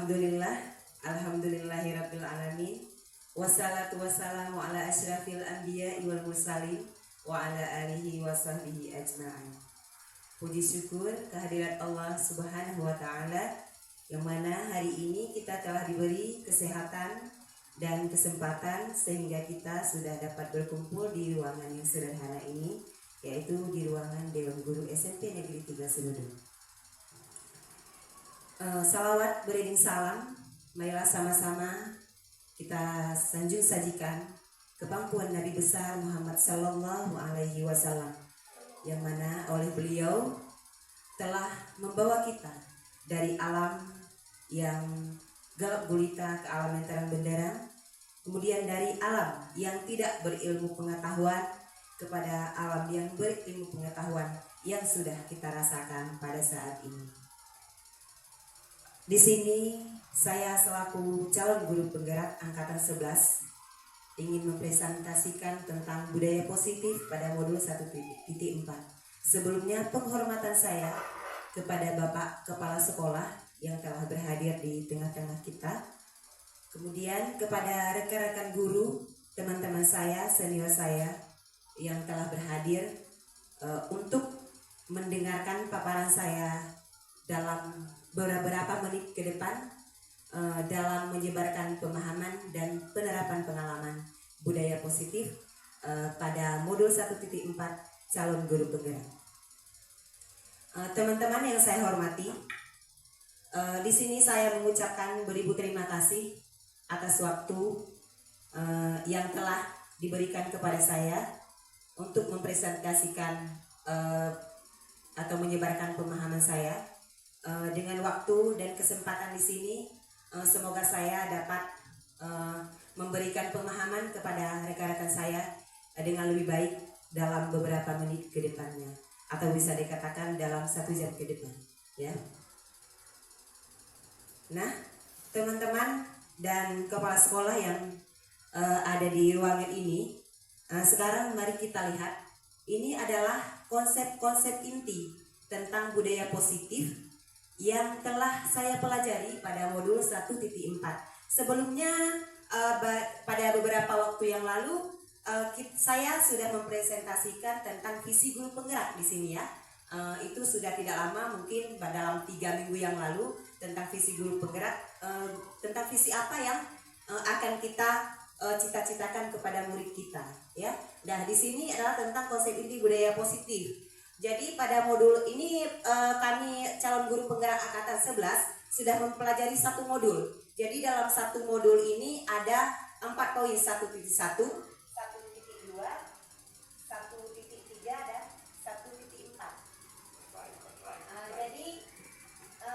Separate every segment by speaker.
Speaker 1: Alhamdulillahirabbil alamin. Wassalatu wassalamu ala asyrafil anbiya'i wal mursalin wa ala alihi wa sahbihi ajma'in. Puji syukur kehadirat Allah Subhanahu wa taala yang mana hari ini kita telah diberi kesehatan dan kesempatan sehingga kita sudah dapat berkumpul di ruangan yang sederhana ini, yaitu di ruangan Dewan Guru SMP Negeri 3 Senudung. Salawat beriring salam, marilah sama-sama kita sanjung sajikan kepampuan Nabi besar Muhammad Sallallahu Alaihi Wasallam, yang mana oleh beliau telah membawa kita dari alam yang gelap gulita ke alam yang terang benderang, kemudian dari alam yang tidak berilmu pengetahuan kepada alam yang berilmu pengetahuan yang sudah kita rasakan pada saat ini. Di sini saya selaku calon guru penggerak angkatan 11 ingin mempresentasikan tentang budaya positif pada modul 1.4. Sebelumnya penghormatan saya kepada Bapak Kepala Sekolah yang telah berhadir di tengah-tengah kita. Kemudian kepada rekan-rekan guru, teman-teman saya, senior saya yang telah berhadir untuk mendengarkan paparan saya dalam beberapa menit ke depan dalam menyebarkan pemahaman dan penerapan pengalaman budaya positif pada modul 1.4 calon guru penggerak. Teman-teman yang saya hormati, di sini saya mengucapkan beribu terima kasih atas waktu yang telah diberikan kepada saya untuk mempresentasikan atau menyebarkan pemahaman saya. Dengan waktu dan kesempatan di sini, semoga saya dapat memberikan pemahaman kepada rekan-rekan saya dengan lebih baik dalam beberapa menit ke depannya, atau bisa dikatakan dalam 1 jam ke depan, ya. Nah, teman-teman dan kepala sekolah yang ada di ruangan ini, sekarang mari kita lihat, ini adalah konsep-konsep inti tentang budaya positif yang telah saya pelajari pada modul 1.4. Sebelumnya pada beberapa waktu yang lalu saya sudah mempresentasikan tentang visi guru penggerak di sini, ya. Itu sudah tidak lama, mungkin dalam 3 minggu yang lalu, tentang visi guru penggerak, tentang visi apa yang akan kita cita-citakan kepada murid kita, ya. Nah, di sini adalah tentang konsep inti budaya positif. Jadi pada modul ini kami calon guru penggerak angkatan 11 sudah mempelajari 1 modul. Jadi dalam 1 modul ini ada 4 poin, 1.1, 1.2, 1.3 dan 1.4. Jadi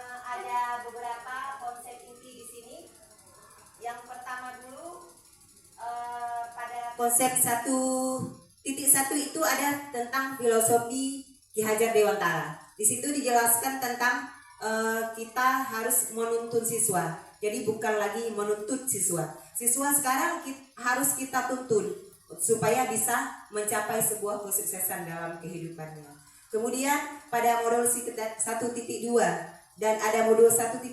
Speaker 1: ada beberapa konsep inti di sini. Yang pertama dulu pada konsep 1.1 itu ada tentang filosofi Ki Hajar Dewantara. Di situ dijelaskan tentang kita harus menuntun siswa. Jadi bukan lagi menuntut siswa. Siswa sekarang harus kita tuntun supaya bisa mencapai sebuah kesuksesan dalam kehidupannya. Kemudian pada modul 1.2 dan ada modul 1.3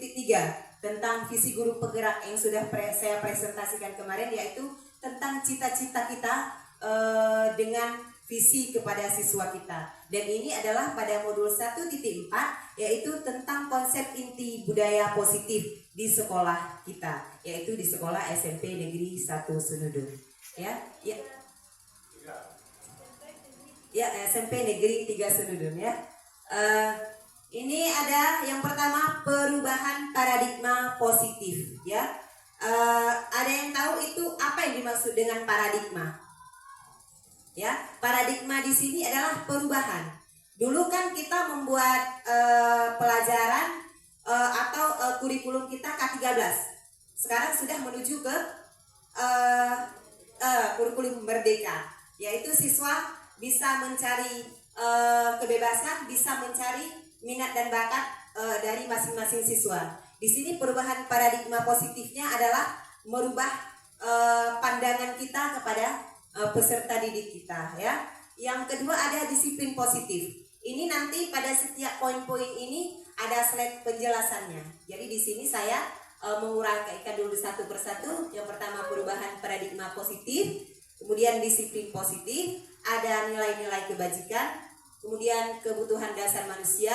Speaker 1: tentang visi guru penggerak yang sudah saya presentasikan kemarin, yaitu tentang cita-cita kita dengan visi kepada siswa kita. Dan ini adalah pada modul 1.4, yaitu tentang konsep inti budaya positif di sekolah kita, yaitu di sekolah SMP Negeri 1 Senudung, ya. Ya, SMP Negeri 3 Senudung, ya. Ini ada yang pertama, perubahan paradigma positif, ya. Ada yang tahu itu apa yang dimaksud dengan paradigma? Ya, paradigma di sini adalah perubahan. Dulu kan kita membuat pelajaran atau kurikulum kita K13. Sekarang sudah menuju ke kurikulum merdeka, yaitu siswa bisa mencari kebebasan, bisa mencari minat dan bakat dari masing-masing siswa. Di sini perubahan paradigma positifnya adalah merubah pandangan kita kepada peserta didik kita, ya. Yang kedua ada disiplin positif. Ini nanti pada setiap poin-poin ini ada slide penjelasannya. Jadi di sini saya menguraikan dulu satu persatu. Yang pertama perubahan paradigma positif, kemudian disiplin positif, ada nilai-nilai kebajikan, kemudian kebutuhan dasar manusia,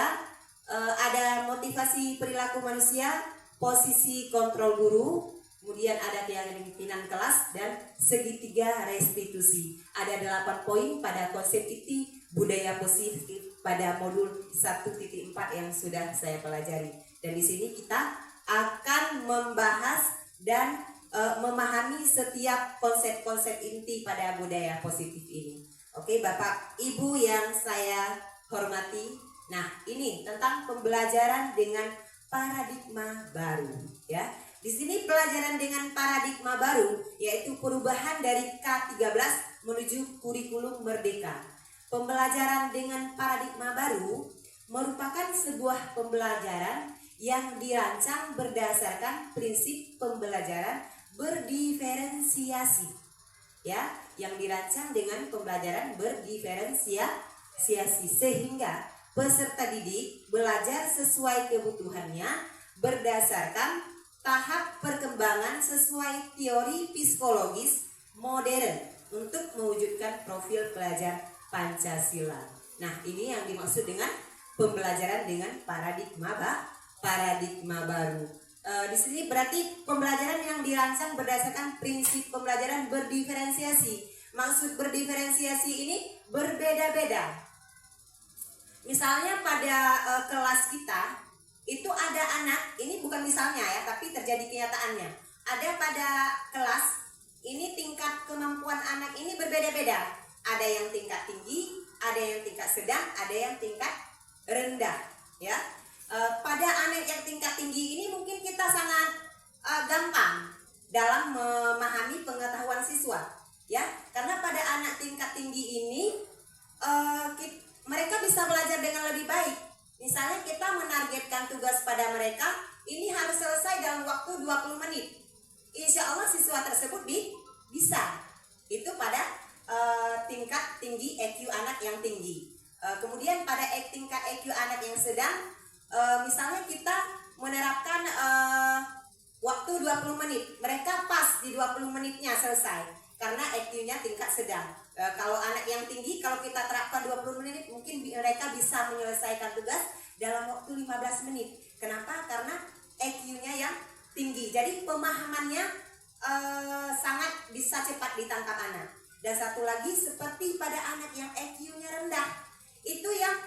Speaker 1: ada motivasi perilaku manusia, posisi kontrol guru, kemudian ada keyakinan kelas, dan segitiga restitusi. Ada 8 poin pada konsep IT budaya positif pada modul 1.4 yang sudah saya pelajari. Dan di sini kita akan membahas dan memahami setiap konsep-konsep inti pada budaya positif ini. Oke, Bapak Ibu yang saya hormati. Nah, ini tentang pembelajaran dengan paradigma baru, ya. Di sini pelajaran dengan paradigma baru yaitu perubahan dari K13 menuju kurikulum merdeka. Pembelajaran dengan paradigma baru merupakan sebuah pembelajaran yang dirancang berdasarkan prinsip pembelajaran berdiferensiasi, ya, yang dirancang dengan pembelajaran berdiferensiasi sehingga peserta didik belajar sesuai kebutuhannya berdasarkan tahap perkembangan sesuai teori psikologis modern untuk mewujudkan profil pelajar Pancasila. Nah, ini yang dimaksud dengan pembelajaran dengan paradigma baru. Di sini berarti pembelajaran yang dirancang berdasarkan prinsip pembelajaran berdiferensiasi. Maksud berdiferensiasi ini berbeda-beda. Misalnya pada kelas kita itu ada anak, ini bukan misalnya ya, tapi terjadi kenyataannya. Ada pada kelas ini tingkat kemampuan anak ini berbeda-beda. Ada yang tingkat tinggi, ada yang tingkat sedang, ada yang tingkat rendah, ya. Pada anak yang tingkat tinggi ini mungkin kita sangat gampang dalam memahami pengetahuan siswa, ya, karena pada anak tingkat tinggi ini mereka bisa belajar dengan lebih baik. Misalnya kita menargetkan tugas pada mereka ini harus selesai dalam waktu 20 menit. Insya Allah siswa tersebut bisa. Itu pada tingkat tinggi EQ anak yang tinggi. Kemudian pada tingkat EQ anak yang sedang, misalnya kita menerapkan waktu 20 menit. Mereka pas di 20 menitnya selesai karena EQ-nya tingkat sedang. Kalau anak yang tinggi, kalau kita terapkan 20 menit, mungkin mereka bisa menyelesaikan tugas dalam waktu 15 menit. Kenapa? Karena EQ-nya yang tinggi. Jadi pemahamannya sangat bisa cepat ditangkap anak. Dan satu lagi seperti pada anak yang EQ-nya rendah, itu yang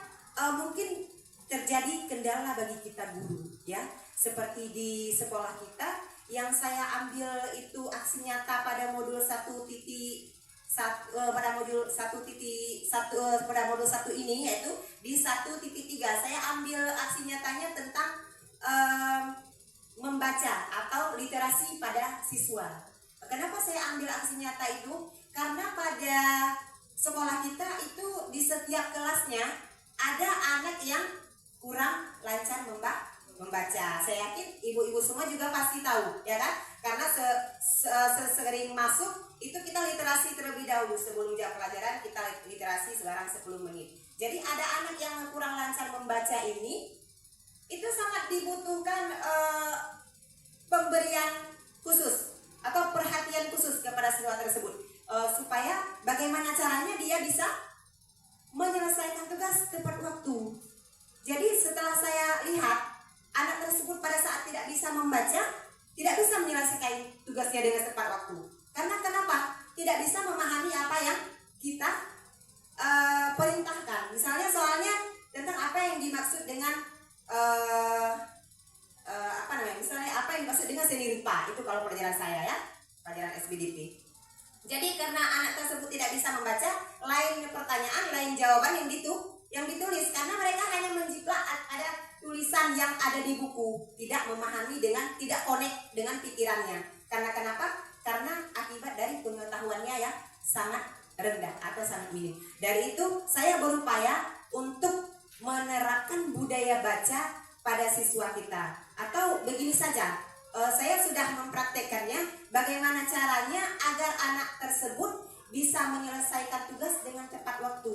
Speaker 1: mungkin terjadi kendala bagi kita guru, ya. Seperti di sekolah kita yang saya ambil itu aksi nyata pada modul 1.1 pada modul 1.1 pada modul 1 ini, yaitu di 1.3 saya ambil aksi nyatanya tentang membaca atau literasi pada siswa. Kenapa saya ambil aksi nyata itu? Karena pada sekolah kita itu di setiap kelasnya ada anak yang kurang lancar membaca. Saya yakin ibu-ibu semua juga pasti tahu, ya kan? Karena sering masuk itu kita literasi terlebih dahulu sebelum jam pelajaran, kita literasi sekarang 10 menit. Jadi ada anak yang kurang lancar membaca ini, itu sangat dibutuhkan pemberian khusus atau perhatian khusus kepada siswa tersebut. Supaya bagaimana caranya dia bisa menyelesaikan tugas tepat waktu. Jadi setelah saya lihat anak tersebut pada saat tidak bisa membaca, tidak bisa menyelesaikan tugasnya dengan tepat waktu. Karena kenapa? Tidak bisa memahami apa yang kita perintahkan. Misalnya soalnya tentang apa yang dimaksud dengan misalnya apa yang dimaksud dengan seni rupa. Itu kalau pelajaran saya, ya, pelajaran SBDP. Jadi karena anak tersebut tidak bisa membaca, lain pertanyaan, lain jawaban yang ditulis, karena mereka hanya menjiplak ada tulisan yang ada di buku, tidak memahami tidak connect dengan pikirannya. Karena kenapa? Karena akibat dari pengetahuannya yang sangat rendah atau sangat minim. Dari itu saya berupaya untuk menerapkan budaya baca pada siswa kita. Atau begini saja, saya sudah mempraktekannya, bagaimana caranya agar anak tersebut bisa menyelesaikan tugas dengan tepat waktu.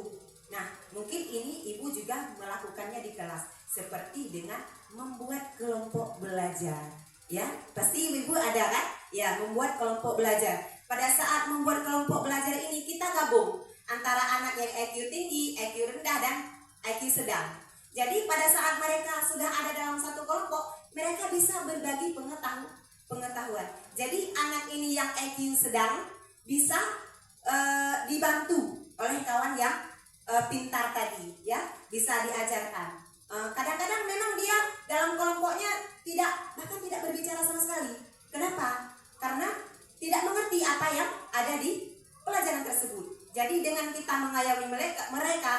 Speaker 1: Nah, mungkin ini ibu juga melakukannya di kelas, seperti dengan membuat kelompok belajar. Ya, pasti ibu-ibu ada kan? Ya, membuat kelompok belajar. Pada saat membuat kelompok belajar ini kita gabung antara anak yang IQ tinggi, IQ rendah, dan IQ sedang. Jadi pada saat mereka sudah ada dalam satu kelompok, mereka bisa berbagi pengetahuan. Jadi anak ini yang IQ sedang bisa dibantu oleh kawan yang pintar tadi, ya, bisa diajarkan. Kadang-kadang memang dia dalam kelompoknya bahkan tidak berbicara sama sekali. Kenapa? Karena tidak mengerti apa yang ada di pelajaran tersebut. Jadi dengan kita mengayomi mereka,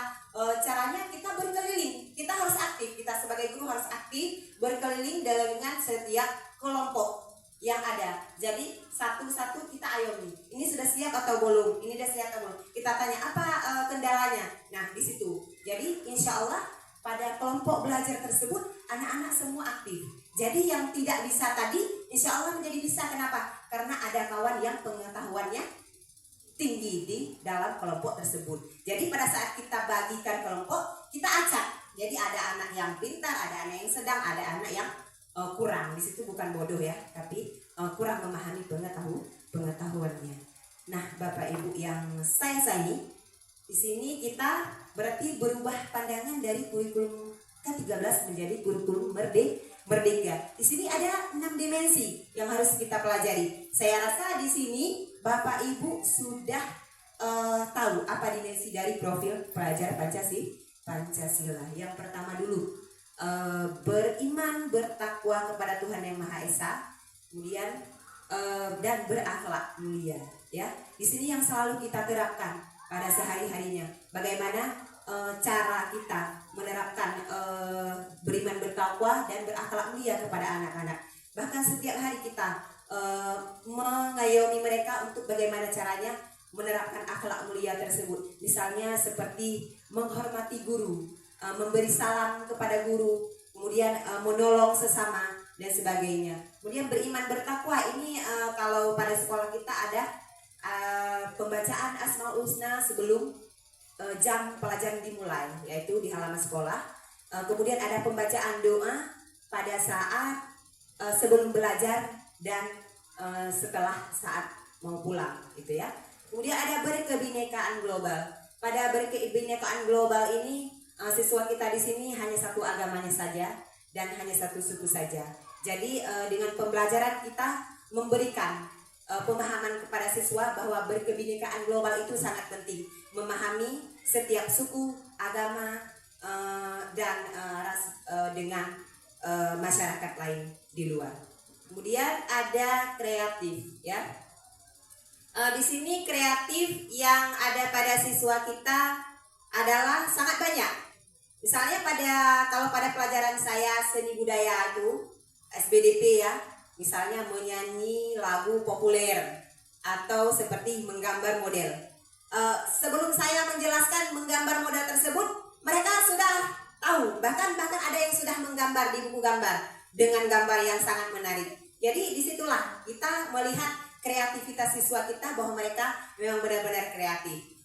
Speaker 1: caranya kita berkeliling. Kita harus aktif. Kita sebagai guru harus aktif berkeliling dengan setiap kelompok yang ada. Jadi satu-satu kita ayomi. Ini sudah siap atau belum? Ini sudah siap atau belum? Kita tanya apa kendalanya. Nah, di situ. Jadi insya Allah pada kelompok belajar tersebut anak-anak semua aktif. Jadi yang tidak bisa tadi insya Allah menjadi bisa. Kenapa? Karena ada kawan yang pengetahuannya tinggi di dalam kelompok tersebut. Jadi pada saat kita bagikan kelompok, kita acak. Jadi ada anak yang pintar, ada anak yang sedang, ada anak yang kurang. Di situ bukan bodoh ya, tapi kurang memahami pengetahuannya. Nah, Bapak Ibu yang saya sayangi, di sini kita berarti berubah pandangan dari kurikulum ke-13 menjadi kurikulum merdeka. Di sini ada 6 dimensi yang harus kita pelajari. Saya rasa di sini Bapak Ibu sudah tahu apa dimensi dari profil pelajar Pancasila. Yang pertama dulu, beriman, bertakwa kepada Tuhan Yang Maha Esa, kemudian dan berakhlak mulia. Ya, di sini yang selalu kita terapkan pada sehari-harinya. Bagaimana cara kita menerapkan beriman, bertakwa, dan berakhlak mulia kepada anak-anak. Bahkan setiap hari kita mengayomi mereka untuk bagaimana caranya menerapkan akhlak mulia tersebut. Misalnya seperti menghormati guru, memberi salam kepada guru, kemudian menolong sesama dan sebagainya. Kemudian beriman, bertakwa ini kalau pada sekolah kita ada pembacaan Asmaul Husna sebelum jam pelajaran dimulai, yaitu di halaman sekolah. Kemudian ada pembacaan doa pada saat sebelum belajar dan setelah saat mau pulang, gitu ya. Kemudian ada berkebinekaan global. Pada berkebinekaan global ini siswa kita di sini hanya satu agamanya saja dan hanya satu suku saja. Jadi dengan pembelajaran kita memberikan pemahaman kepada siswa bahwa berkebinekaan global itu sangat penting, memahami setiap suku, agama, dan ras dengan masyarakat lain di luar. Kemudian ada kreatif, ya. Di sini kreatif yang ada pada siswa kita adalah sangat banyak. Misalnya kalau pada pelajaran saya seni budaya itu SBDP ya, misalnya menyanyi lagu populer atau seperti menggambar model. Sebelum saya menjelaskan menggambar model tersebut, mereka sudah tahu, bahkan ada yang sudah menggambar di buku gambar dengan gambar yang sangat menarik. Jadi disitulah kita melihat kreativitas siswa kita bahwa mereka memang benar-benar kreatif.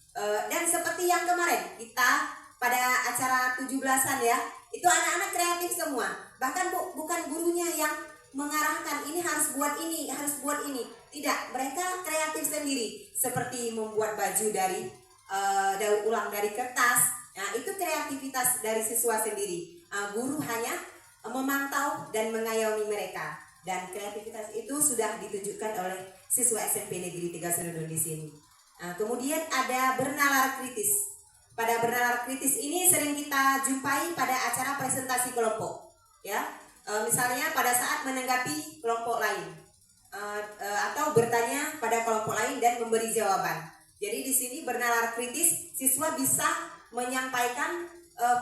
Speaker 1: Dan seperti yang kemarin kita pada acara 17-an ya, itu anak-anak kreatif semua. Bahkan bukan gurunya yang mengarahkan ini harus buat ini, harus buat ini. Tidak, mereka kreatif sendiri. Seperti membuat baju dari daur ulang dari kertas. Nah, itu kreativitas dari siswa sendiri. Guru hanya memantau dan mengayomi mereka. Dan kreativitas itu sudah ditunjukkan oleh siswa SMP Negeri 3 Senudun di sini. Kemudian ada bernalar kritis. Pada bernalar kritis ini sering kita jumpai pada acara presentasi kelompok, ya. Misalnya pada saat menanggapi kelompok lain, atau bertanya pada kelompok lain dan memberi jawaban. Jadi di sini bernalar kritis, siswa bisa menyampaikan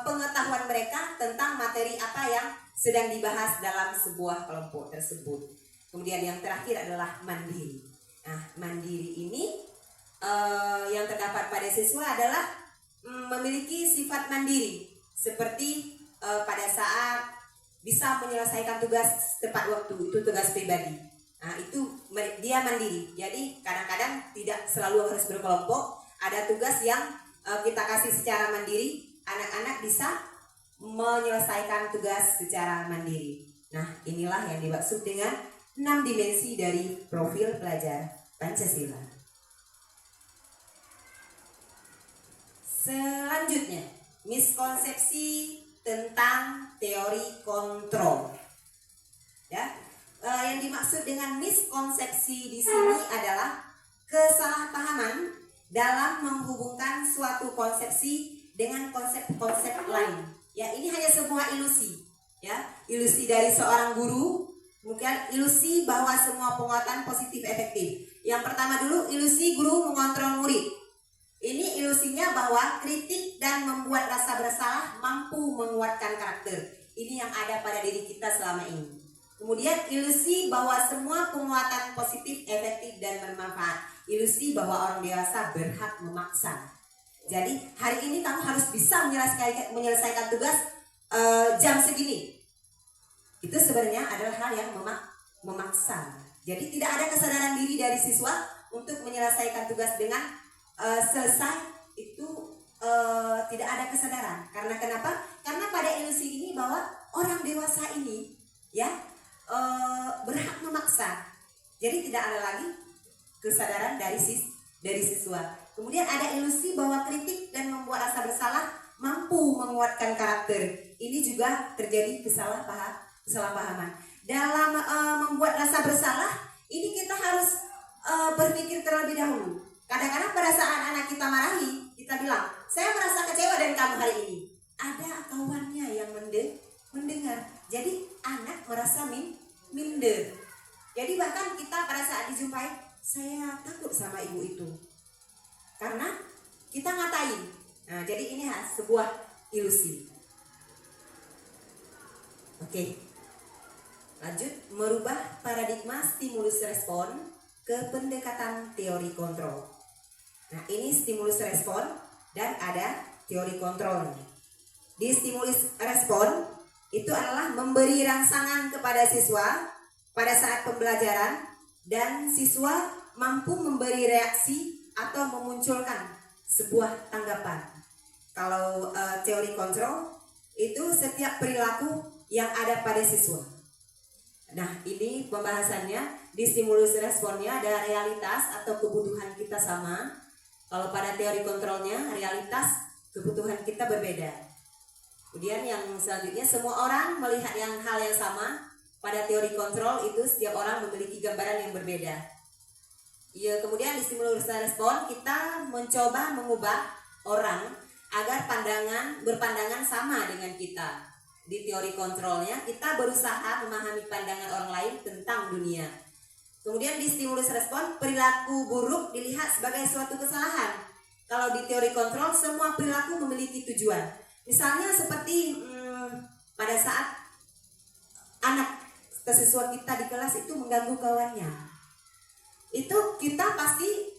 Speaker 1: pengetahuan mereka tentang materi apa yang sedang dibahas dalam sebuah kelompok tersebut. Kemudian yang terakhir adalah mandiri. Nah, mandiri ini yang terdapat pada siswa adalah memiliki sifat mandiri, seperti pada saat bisa menyelesaikan tugas tepat waktu, itu tugas pribadi. Nah, itu dia mandiri. Jadi kadang-kadang tidak selalu harus berkelompok. Ada tugas yang kita kasih secara mandiri, anak-anak bisa menyelesaikan tugas secara mandiri. Nah, inilah yang dimaksud dengan 6 dimensi dari profil pelajar Pancasila. Selanjutnya, miskonsepsi tentang teori kontrol. Ya, yang dimaksud dengan miskonsepsi di sini adalah kesalahpahaman dalam menghubungkan suatu konsepsi dengan konsep-konsep lain. Ya, ini hanya sebuah ilusi. Ya, ilusi dari seorang guru. Mungkin ilusi bahwa semua penguatan positif efektif. Yang pertama dulu, ilusi guru mengontrol murid. Ini ilusinya bahwa kritik dan membuat rasa bersalah mampu menguatkan karakter. Ini yang ada pada diri kita selama ini. Kemudian ilusi bahwa semua penguatan positif efektif dan bermanfaat. Ilusi bahwa orang dewasa berhak memaksa. Jadi hari ini kamu harus bisa menyelesaikan tugas jam segini. Itu sebenarnya adalah hal yang memaksa. Jadi tidak ada kesadaran diri dari siswa untuk menyelesaikan tugas dengan selesai. Itu tidak ada kesadaran. Karena kenapa? Karena pada ilusi ini bahwa orang dewasa ini ya berhak memaksa. Jadi tidak ada lagi kesadaran dari siswa. Kemudian ada ilusi bahwa kritik dan membuat rasa bersalah mampu menguatkan karakter. Ini juga terjadi kesalahpahaman. Dalam membuat rasa bersalah, ini kita harus berpikir terlebih dahulu. Kadang-kadang pada saat anak kita marahi, kita bilang, saya merasa kecewa dari kamu hari ini. Ada kawannya yang mendengar. Jadi anak merasa minder. Jadi bahkan kita pada saat dijumpai, saya takut sama ibu itu. Karena kita ngatain. Nah, jadi ini sebuah ilusi. Oke. Lanjut, merubah paradigma stimulus respon ke pendekatan teori kontrol. Nah, ini stimulus respon dan ada teori kontrol. Di stimulus respon itu adalah memberi rangsangan kepada siswa pada saat pembelajaran dan siswa mampu memberi reaksi atau memunculkan sebuah tanggapan. Kalau teori kontrol itu setiap perilaku yang ada pada siswa. Nah, ini pembahasannya. Di stimulus responnya ada realitas atau kebutuhan kita sama. Kalau pada teori kontrolnya realitas kebutuhan kita berbeda. Kemudian yang selanjutnya, semua orang melihat hal yang sama. Pada teori kontrol itu setiap orang memiliki gambaran yang berbeda. Ya, kemudian di stimulus respon kita mencoba mengubah orang agar berpandangan sama dengan kita. Di teori kontrolnya kita berusaha memahami pandangan orang lain tentang dunia. Kemudian di stimulus respon, perilaku buruk dilihat sebagai suatu kesalahan. Kalau di teori kontrol, semua perilaku memiliki tujuan. Misalnya seperti pada saat anak siswa kita di kelas itu mengganggu kawannya, itu kita pasti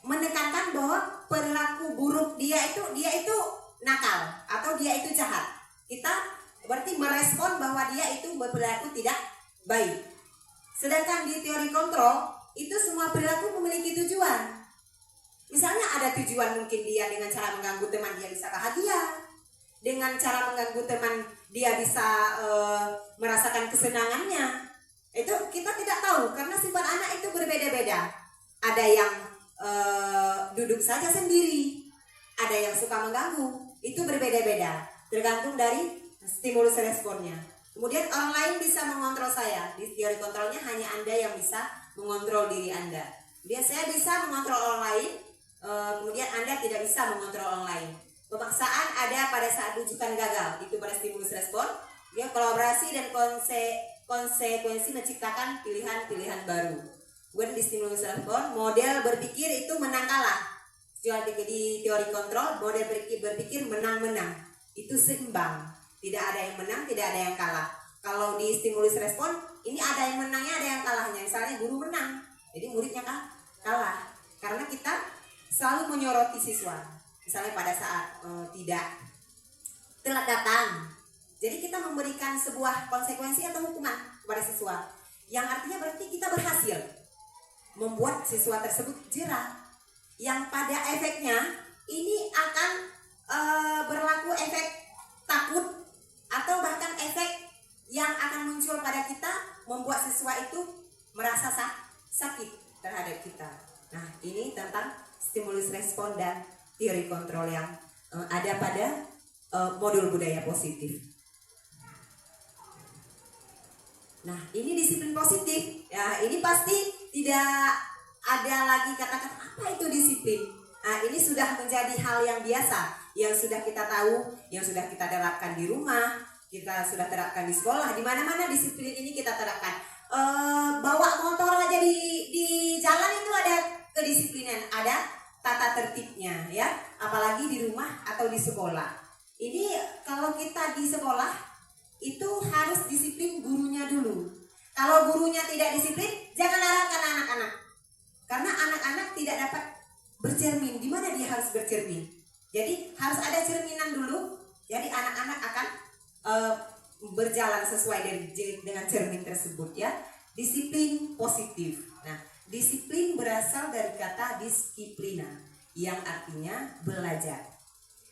Speaker 1: menekankan bahwa perilaku buruk dia itu nakal atau dia itu jahat. Kita berarti merespon bahwa dia itu berperilaku tidak baik. Sedangkan di teori kontrol itu semua perilaku memiliki tujuan. Misalnya ada tujuan, mungkin dia dengan cara mengganggu teman dia bisa bahagia, dengan cara mengganggu teman dia bisa merasakan kesenangannya. Itu kita tidak tahu karena sifat anak itu berbeda-beda. Ada yang duduk saja sendiri, ada yang suka mengganggu. Itu berbeda-beda, tergantung dari stimulus responnya. Kemudian orang lain bisa mengontrol saya. Di teori kontrolnya hanya Anda yang bisa mengontrol diri Anda. Kemudian saya bisa mengontrol orang lain, kemudian Anda tidak bisa mengontrol orang lain. Pemaksaan ada pada saat rujukan gagal, itu pada stimulus respon. Dia kolaborasi dan konsekuensi menciptakan pilihan-pilihan baru. Kemudian di stimulus respon, model berpikir itu menang kalah. Di teori kontrol, model berpikir menang-menang. Itu seimbang. Tidak ada yang menang, tidak ada yang kalah. Kalau di stimulus respon, ini ada yang menangnya, ada yang kalahnya. Misalnya guru menang, jadi muridnya kalah. Karena kita selalu menyoroti siswa. Misalnya pada saat tidak telat datang, jadi kita memberikan sebuah konsekuensi atau hukuman kepada siswa, yang artinya berarti kita berhasil membuat siswa tersebut jerah, yang pada efeknya ini akan berlaku efek takut atau bahkan efek yang akan muncul pada kita membuat siswa itu merasa sakit terhadap kita. Nah, ini tentang stimulus respon dan teori kontrol yang ada pada modul budaya positif. Nah, ini disiplin positif. Ya, ini pasti tidak ada lagi kata-kata apa itu disiplin. Nah, ini sudah menjadi hal yang biasa, yang sudah kita tahu, yang sudah kita terapkan di rumah, kita sudah terapkan di sekolah, di mana-mana disiplin ini kita terapkan. Bawa motor aja di jalan itu ada kedisiplinan, ada tata tertibnya, ya. Apalagi di rumah atau di sekolah. Ini kalau kita di sekolah itu harus disiplin gurunya dulu. Kalau gurunya tidak disiplin, jangan arahkan anak-anak. Karena anak-anak tidak dapat bercermin. Di mana dia harus bercermin? Jadi harus ada cerminan dulu. Jadi anak-anak akan berjalan sesuai dengan cermin tersebut, ya. Disiplin positif. Nah, disiplin berasal dari kata disiplina yang artinya belajar.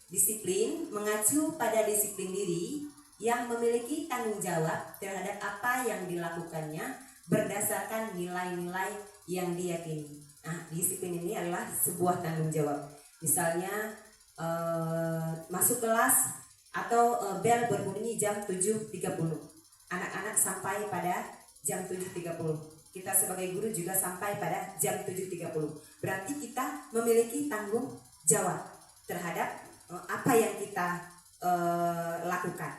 Speaker 1: Disiplin mengacu pada disiplin diri yang memiliki tanggung jawab terhadap apa yang dilakukannya berdasarkan nilai-nilai yang diyakini. Nah, disiplin ini adalah sebuah tanggung jawab. Misalnya masuk kelas atau bel berbunyi jam 7.30. Anak-anak sampai pada jam 7.30. Kita sebagai guru juga sampai pada jam 7.30. Berarti kita memiliki tanggung jawab terhadap apa yang kita lakukan.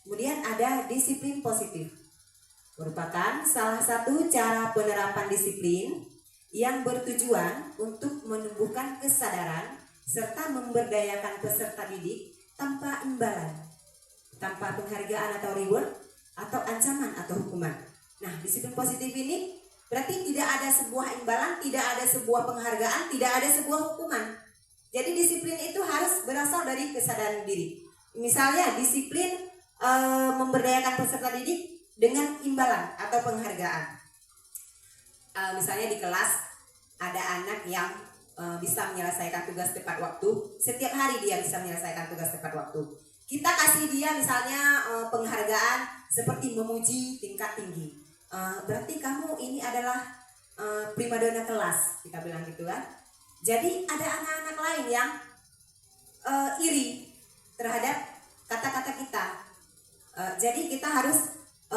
Speaker 1: Kemudian ada disiplin positif. Merupakan salah satu cara penerapan disiplin yang bertujuan untuk menumbuhkan kesadaran serta memberdayakan peserta didik tanpa imbalan, tanpa penghargaan atau reward, atau ancaman atau hukuman. Nah, disiplin positif ini berarti tidak ada sebuah imbalan, tidak ada sebuah penghargaan, tidak ada sebuah hukuman. Jadi disiplin itu harus berasal dari kesadaran diri. Misalnya disiplin memberdayakan peserta didik dengan imbalan atau penghargaan. Misalnya di kelas ada anak yang bisa menyelesaikan tugas tepat waktu. Setiap hari dia bisa menyelesaikan tugas tepat waktu. Kita kasih dia misalnya penghargaan seperti memuji tingkat tinggi. Berarti kamu ini adalah primadona kelas, kita bilang gitu kan. Jadi ada anak-anak lain yang iri terhadap kata-kata kita. Jadi kita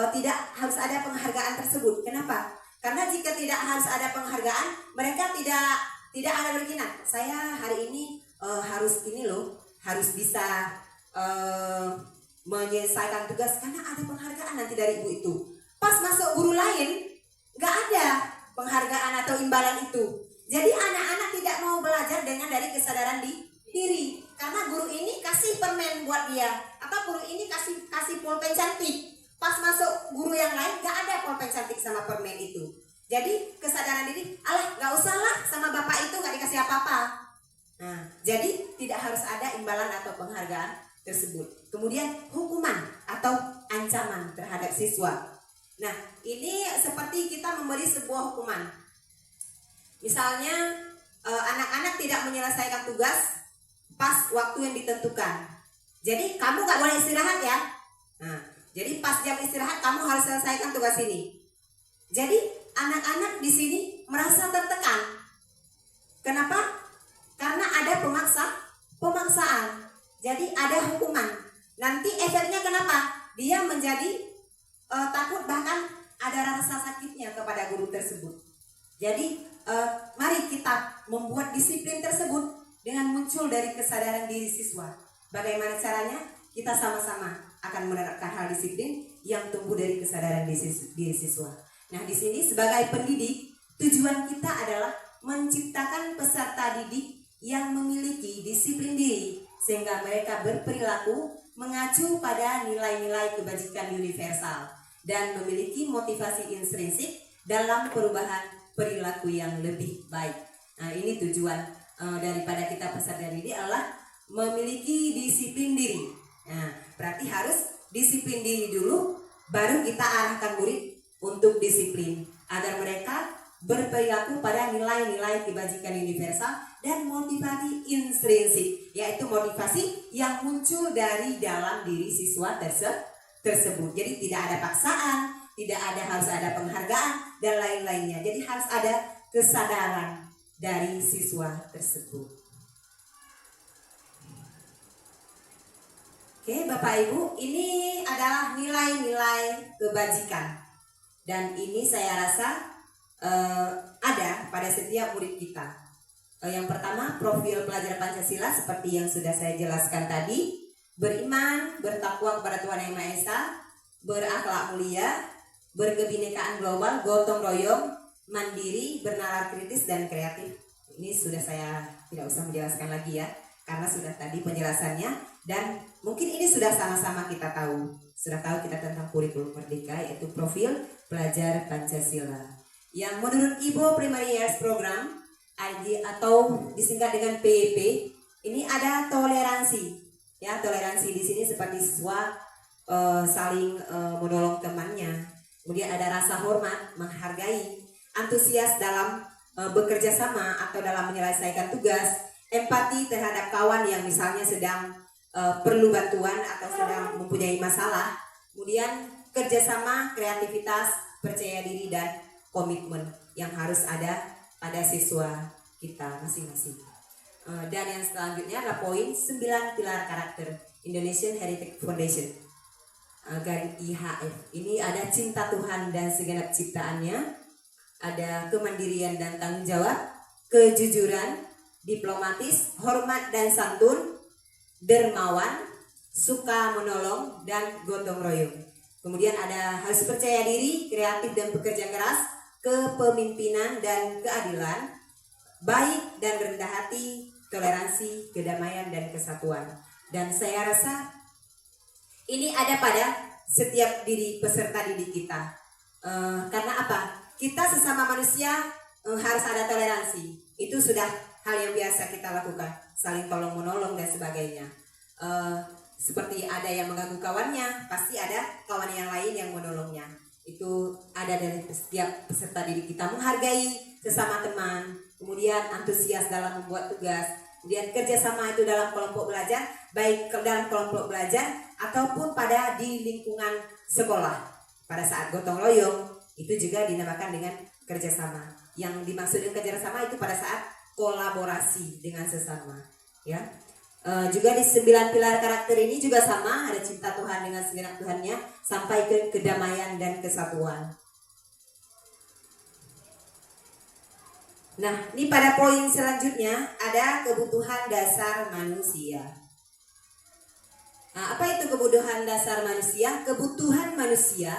Speaker 1: tidak harus ada penghargaan tersebut. Kenapa? Karena jika tidak harus ada penghargaan, mereka tidak ada berkenan. Saya hari ini harus ini loh, harus bisa menyelesaikan tugas karena ada penghargaan nanti dari ibu itu. Pas masuk guru lain, nggak ada penghargaan atau imbalan itu. Jadi anak-anak tidak mau belajar dengan dari kesadaran diri. Karena guru ini kasih permen buat dia, atau guru ini kasih pulpen cantik. Pas masuk guru yang lain nggak ada pulpen cantik sama permen itu. Jadi kesadaran diri, alah nggak usah lah sama bapak itu nggak dikasih apa-apa. Nah, jadi tidak harus ada imbalan atau penghargaan tersebut. Kemudian hukuman atau ancaman terhadap siswa. Nah, ini seperti kita memberi sebuah hukuman. Misalnya anak-anak tidak menyelesaikan tugas pas waktu yang ditentukan. Jadi kamu nggak boleh istirahat ya. Nah, jadi pas jam istirahat kamu harus selesaikan tugas ini. Jadi anak-anak di sini merasa tertekan. Kenapa? Karena ada pemaksaan. Jadi ada hukuman. Nanti efeknya kenapa? Dia menjadi takut, bahkan ada rasa sakitnya kepada guru tersebut. Jadi mari kita membuat disiplin tersebut dengan muncul dari kesadaran diri siswa. Bagaimana caranya? Kita sama-sama akan menerapkan hal disiplin yang tumbuh dari kesadaran diri siswa. Nah, di sini sebagai pendidik, tujuan kita adalah menciptakan peserta didik yang memiliki disiplin diri sehingga mereka berperilaku mengacu pada nilai-nilai kebajikan universal dan memiliki motivasi intrinsik dalam perubahan perilaku yang lebih baik. Nah, ini tujuan daripada kita peserta didik adalah memiliki disiplin diri. Nah, berarti harus disiplin diri dulu, baru kita arahkan murid untuk disiplin agar mereka berperilaku pada nilai-nilai kebajikan universal dan motivasi intrinsik, yaitu motivasi yang muncul dari dalam diri siswa tersebut. Jadi tidak ada paksaan, tidak ada harus ada penghargaan dan lain-lainnya. Jadi harus ada kesadaran dari siswa tersebut. Oke, Bapak Ibu, ini adalah nilai-nilai kebajikan. Dan ini saya rasa ada pada setiap murid kita. Yang pertama, profil pelajar Pancasila seperti yang sudah saya jelaskan tadi. Beriman, bertakwa kepada Tuhan Yang Maha Esa, berakhlak mulia, berkebinekaan global, gotong royong, mandiri, bernalar kritis, dan kreatif. Ini sudah saya tidak usah menjelaskan lagi ya, karena sudah tadi penjelasannya. Dan mungkin ini sudah sama-sama kita tahu. Sudah tahu kita tentang kurikulum merdeka, yaitu profil pelajar Pancasila. Yang menurut Ibo Primary Years Program atau disingkat dengan PEP, ini ada toleransi. Ya, toleransi di sini seperti siswa saling menolong temannya. Kemudian ada rasa hormat, menghargai, antusias dalam bekerja sama atau dalam menyelesaikan tugas, empati terhadap kawan yang misalnya sedang perlu bantuan atau sedang mempunyai masalah. Kemudian kerjasama, kreativitas, percaya diri, dan komitmen yang harus ada pada siswa kita masing-masing. Dan yang selanjutnya adalah poin 9 pilar karakter Indonesian Heritage Foundation, garing IHF. Ini ada cinta Tuhan dan segenap ciptaannya, ada kemandirian dan tanggung jawab, kejujuran, diplomatis, hormat dan santun, dermawan, suka menolong, dan gotong royong. Kemudian ada harus percaya diri, kreatif dan bekerja keras, kepemimpinan dan keadilan, baik dan rendah hati, toleransi, kedamaian, dan kesatuan. Dan saya rasa ini ada pada setiap diri peserta didik kita. Karena apa? Kita sesama manusia harus ada toleransi. Itu sudah hal yang biasa kita lakukan, saling tolong menolong dan sebagainya. Seperti ada yang mengganggu kawannya, pasti ada kawan yang lain yang menolongnya. Itu ada dari setiap peserta didik kita, menghargai sesama teman, kemudian antusias dalam membuat tugas, kemudian kerjasama itu dalam kelompok belajar, baik dalam kelompok belajar ataupun pada di lingkungan sekolah. Pada saat gotong royong itu juga dinamakan dengan kerjasama. Yang dimaksud dengan kerjasama itu pada saat kolaborasi dengan sesama, ya. Juga di 9 pilar karakter ini juga sama, ada cinta Tuhan dengan segenap Tuhannya sampai ke kedamaian dan kesatuan. Nah, ini pada poin selanjutnya ada kebutuhan dasar manusia. Nah, apa itu kebutuhan dasar manusia? Kebutuhan manusia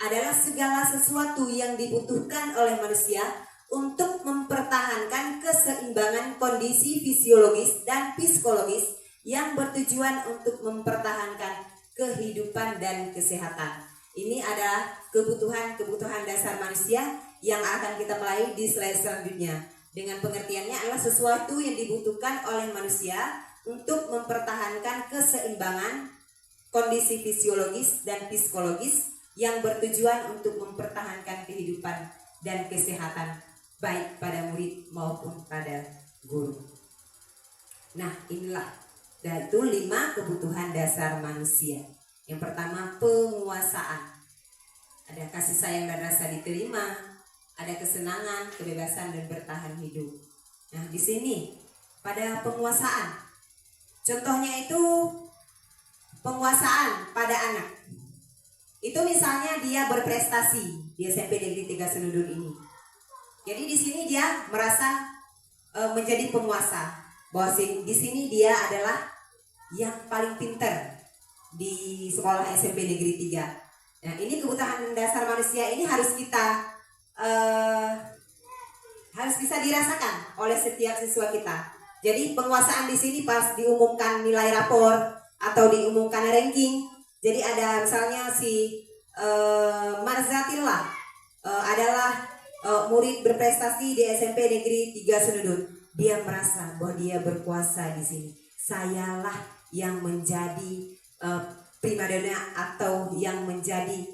Speaker 1: adalah segala sesuatu yang dibutuhkan oleh manusia untuk mempertahankan keseimbangan kondisi fisiologis dan psikologis yang bertujuan untuk mempertahankan kehidupan dan kesehatan. Ini adalah kebutuhan dasar manusia yang akan kita pelajari di slide selanjutnya. Dengan pengertiannya adalah sesuatu yang dibutuhkan oleh manusia untuk mempertahankan keseimbangan kondisi fisiologis dan psikologis yang bertujuan untuk mempertahankan kehidupan dan kesehatan baik pada murid maupun pada guru. Nah, inilah yaitu 5 kebutuhan dasar manusia. Yang pertama, penguasaan. Ada kasih sayang dan rasa diterima, ada kesenangan, kebebasan, dan bertahan hidup. Nah, di sini pada penguasaan, contohnya itu penguasaan pada anak. Itu misalnya dia berprestasi di SMP Negeri 3 Senudun ini. Jadi di sini dia merasa menjadi penguasa, bahwa di sini dia adalah yang paling pintar di sekolah SMP Negeri 3. Nah, ini kebutuhan dasar manusia ini harus bisa dirasakan oleh setiap siswa kita. Jadi penguasaan di sini pas diumumkan nilai rapor atau diumumkan ranking. Jadi ada misalnya si Marzatillah adalah murid berprestasi di SMP Negeri 3 Senudun. Dia merasa bahwa dia berkuasa di sini. Sayalah yang menjadi primadona atau yang menjadi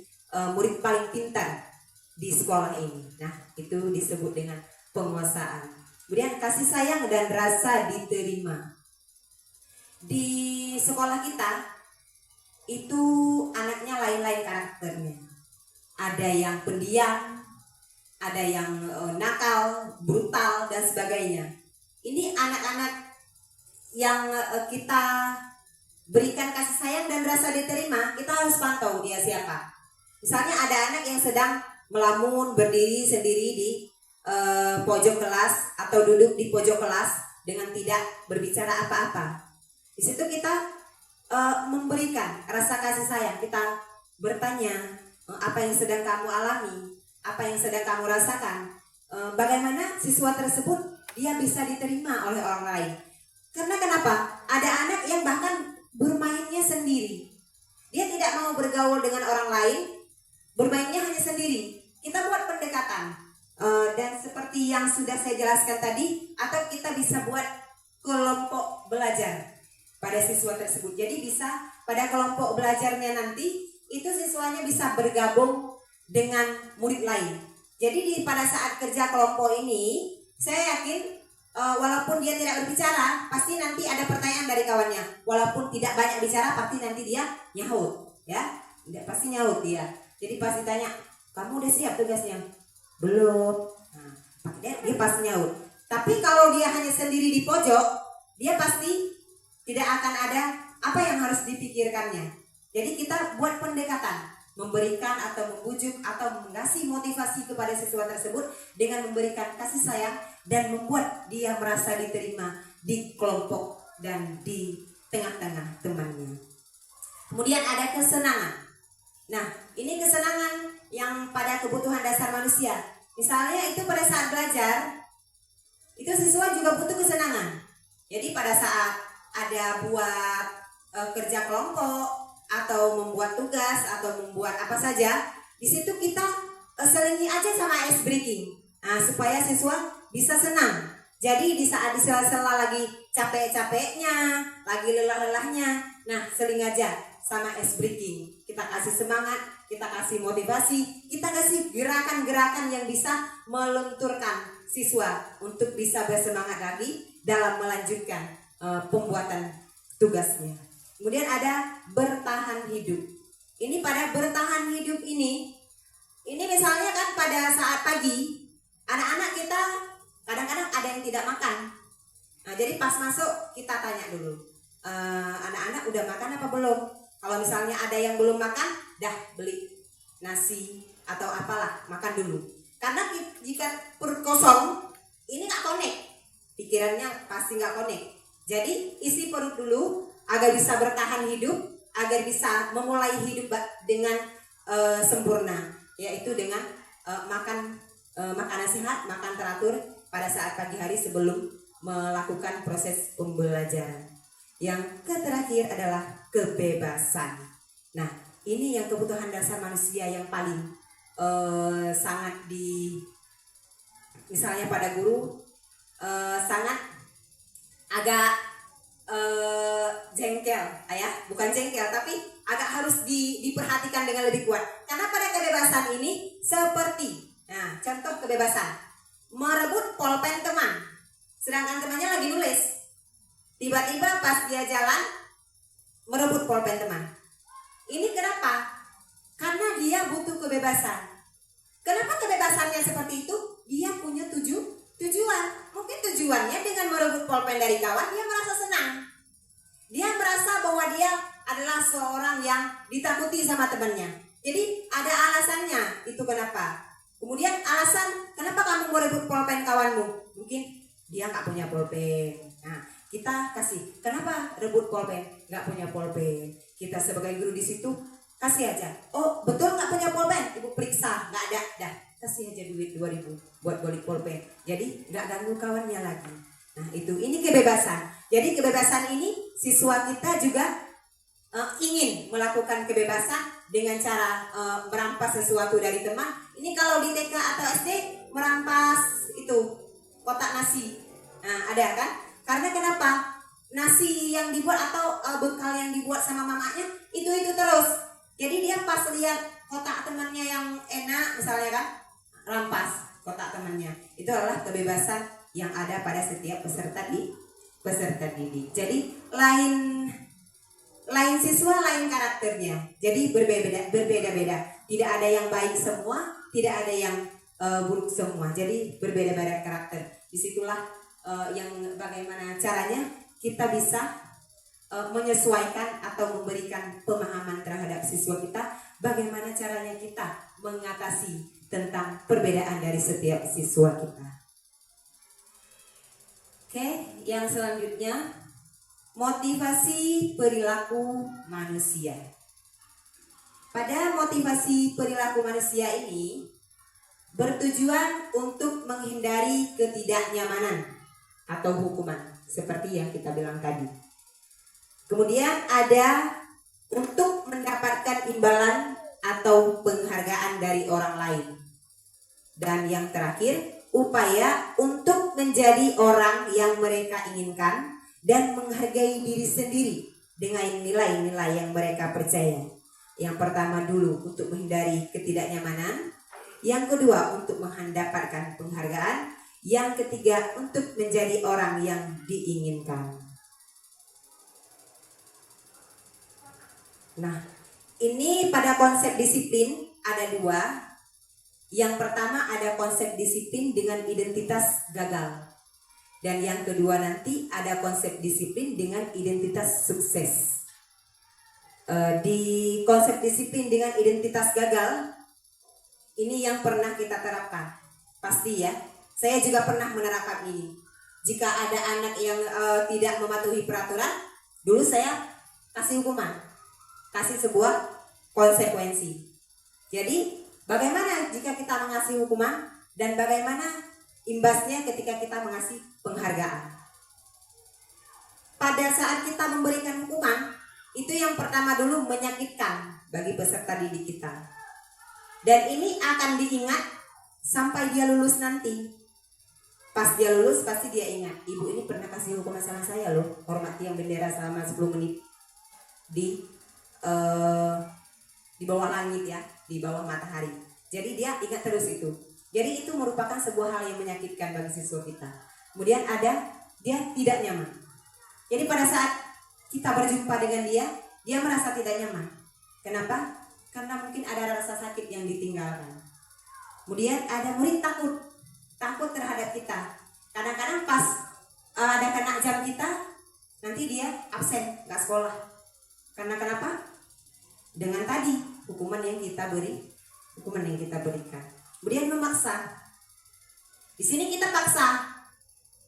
Speaker 1: murid paling pintar di sekolah ini. Nah, itu disebut dengan penguasaan. Kemudian kasih sayang dan rasa diterima. Di sekolah kita itu anaknya lain-lain karakternya. ada yang pendiam, ada yang nakal, brutal dan sebagainya. Ini anak-anak yang kita berikan kasih sayang dan rasa diterima, kita harus pantau dia siapa. Misalnya ada anak yang sedang melamun berdiri sendiri di pojok kelas atau duduk di pojok kelas dengan tidak berbicara apa-apa. Di situ kita memberikan rasa kasih sayang, kita bertanya apa yang sedang kamu alami, apa yang sedang kamu rasakan, bagaimana siswa tersebut dia bisa diterima oleh orang lain. Karena kenapa? Ada anak yang bahkan bermainnya sendiri. Dia tidak mau bergaul dengan orang lain, bermainnya hanya sendiri. Kita buat pendekatan. Dan seperti yang sudah saya jelaskan tadi, atau kita bisa buat kelompok belajar pada siswa tersebut. Jadi bisa pada kelompok belajarnya nanti, itu siswanya bisa bergabung dengan murid lain. Jadi pada saat kerja kelompok ini, saya yakin walaupun dia tidak berbicara, pasti nanti ada pertanyaan dari kawannya. Walaupun tidak banyak bicara, pasti nanti dia nyaut, ya, pasti nyaut dia. Jadi pasti tanya, kamu udah siap tugasnya? Belum. Nah, dia pasti nyaut. Tapi kalau dia hanya sendiri di pojok, dia pasti tidak akan ada apa yang harus dipikirkannya. Jadi kita buat pendekatan, memberikan atau membujuk atau mengasih motivasi kepada siswa tersebut dengan memberikan kasih sayang dan membuat dia merasa diterima di kelompok dan di tengah-tengah temannya. Kemudian ada kesenangan. Nah, ini kesenangan yang pada kebutuhan dasar manusia. Misalnya itu pada saat belajar, itu siswa juga butuh kesenangan. Jadi pada saat ada buat kerja kelompok atau membuat tugas atau membuat apa saja, di situ kita selingi aja sama ice breaking. Nah, supaya siswa bisa senang. Jadi di saat di sela-sela lagi capek-capeknya, lagi lelah-lelahnya, nah seling aja sama ice breaking. Kita kasih semangat, kita kasih motivasi, kita kasih gerakan-gerakan yang bisa melenturkan siswa untuk bisa bersemangat lagi dalam melanjutkan pembuatan tugasnya. Kemudian ada bertahan hidup. Ini pada bertahan hidup ini misalnya kan pada saat pagi, anak-anak kita kadang-kadang ada yang tidak makan. Nah, jadi pas masuk kita tanya dulu, anak-anak udah makan apa belum? Kalau misalnya ada yang belum makan, dah beli nasi atau apalah, makan dulu. Karena jika perut kosong, ini nggak connect, pikirannya pasti nggak connect. Jadi isi perut dulu agar bisa bertahan hidup, agar bisa memulai hidup dengan sempurna, yaitu dengan makan makanan sehat, makan teratur pada saat pagi hari sebelum melakukan proses pembelajaran. Yang terakhir adalah kebebasan. Nah, ini yang kebutuhan dasar manusia yang paling sangat misalnya pada guru sangat agak jengkel, bukan jengkel, tapi agak harus diperhatikan dengan lebih kuat. Karena pada kebebasan ini seperti, nah contoh kebebasan, merebut pulpen teman, sedangkan temannya lagi nulis, tiba-tiba pas dia jalan merebut pulpen teman. Ini kenapa? Karena dia butuh kebebasan. Kenapa kebebasannya seperti itu? Dia punya tujuan. Mungkin tujuannya dengan merebut pulpen dari kawan, dia merasa senang. Dia merasa bahwa dia adalah seorang yang ditakuti sama temannya. Jadi ada alasannya, itu kenapa. Kemudian alasan kenapa kamu merebut pulpen kawanmu? Mungkin dia nggak punya pulpen. Nah, kita kasih, kenapa rebut pulpen? Nggak punya pulpen. Kita sebagai guru di situ kasih aja. Oh, betul nggak punya pulpen? Ibu periksa, nggak ada, dah. Kasih aja duit 2.000 buat beli pulpen. Jadi nggak ganggu kawannya lagi. Nah, ini kebebasan. Jadi kebebasan ini siswa kita juga ingin melakukan kebebasan dengan cara merampas sesuatu dari teman. Ini kalau di TK atau SD merampas itu kotak nasi. Nah, ada kan? Karena kenapa? Nasi yang dibuat atau bekal yang dibuat sama mamanya itu terus. Jadi dia pas lihat kotak temannya yang enak misalnya kan, rampas kotak temannya. Itu adalah kebebasan yang ada pada setiap peserta didik. Jadi lain siswa lain karakternya. Jadi berbeda-beda. Tidak ada yang baik semua, tidak ada yang buruk semua. Jadi berbeda-beda karakter. Disitulah yang bagaimana caranya kita bisa menyesuaikan atau memberikan pemahaman terhadap siswa kita. Bagaimana caranya kita mengatasi tentang perbedaan dari setiap siswa kita. Oke, yang selanjutnya motivasi perilaku manusia. Pada motivasi perilaku manusia ini bertujuan untuk menghindari ketidaknyamanan atau hukuman seperti yang kita bilang tadi. Kemudian ada untuk mendapatkan imbalan atau penghargaan dari orang lain. Dan yang terakhir, upaya untuk menjadi orang yang mereka inginkan dan menghargai diri sendiri dengan nilai-nilai yang mereka percaya. Yang pertama dulu untuk menghindari ketidaknyamanan, yang kedua untuk mendapatkan penghargaan, yang ketiga untuk menjadi orang yang diinginkan. Nah, ini pada konsep disiplin ada dua. Yang pertama ada konsep disiplin dengan identitas gagal. Dan yang kedua nanti ada konsep disiplin dengan identitas sukses. Di konsep disiplin dengan identitas gagal, ini yang pernah kita terapkan. Pasti ya, saya juga pernah menerapkan ini. Jika ada anak yang tidak mematuhi peraturan, dulu saya kasih hukuman, kasih sebuah konsekuensi. Jadi bagaimana jika kita mengasih hukuman dan bagaimana imbasnya ketika kita mengasih penghargaan. Pada saat kita memberikan hukuman, itu yang pertama dulu menyakitkan bagi peserta didik kita. Dan ini akan diingat sampai dia lulus nanti. Pas dia lulus pasti dia ingat, ibu ini pernah kasih hukuman sama saya loh, hormati yang bendera selama 10 menit di bawah langit ya, di bawah matahari. Jadi dia ingat terus itu. Jadi itu merupakan sebuah hal yang menyakitkan bagi siswa kita. Kemudian ada dia tidak nyaman. Jadi pada saat kita berjumpa dengan dia merasa tidak nyaman. Kenapa? Karena mungkin ada rasa sakit yang ditinggalkan. Kemudian ada murid takut terhadap kita. Kadang-kadang pas ada kena jam kita, nanti dia absen, nggak sekolah. Karena kenapa? Dengan tadi hukuman yang kita berikan. Kemudian memaksa. Di sini kita paksa.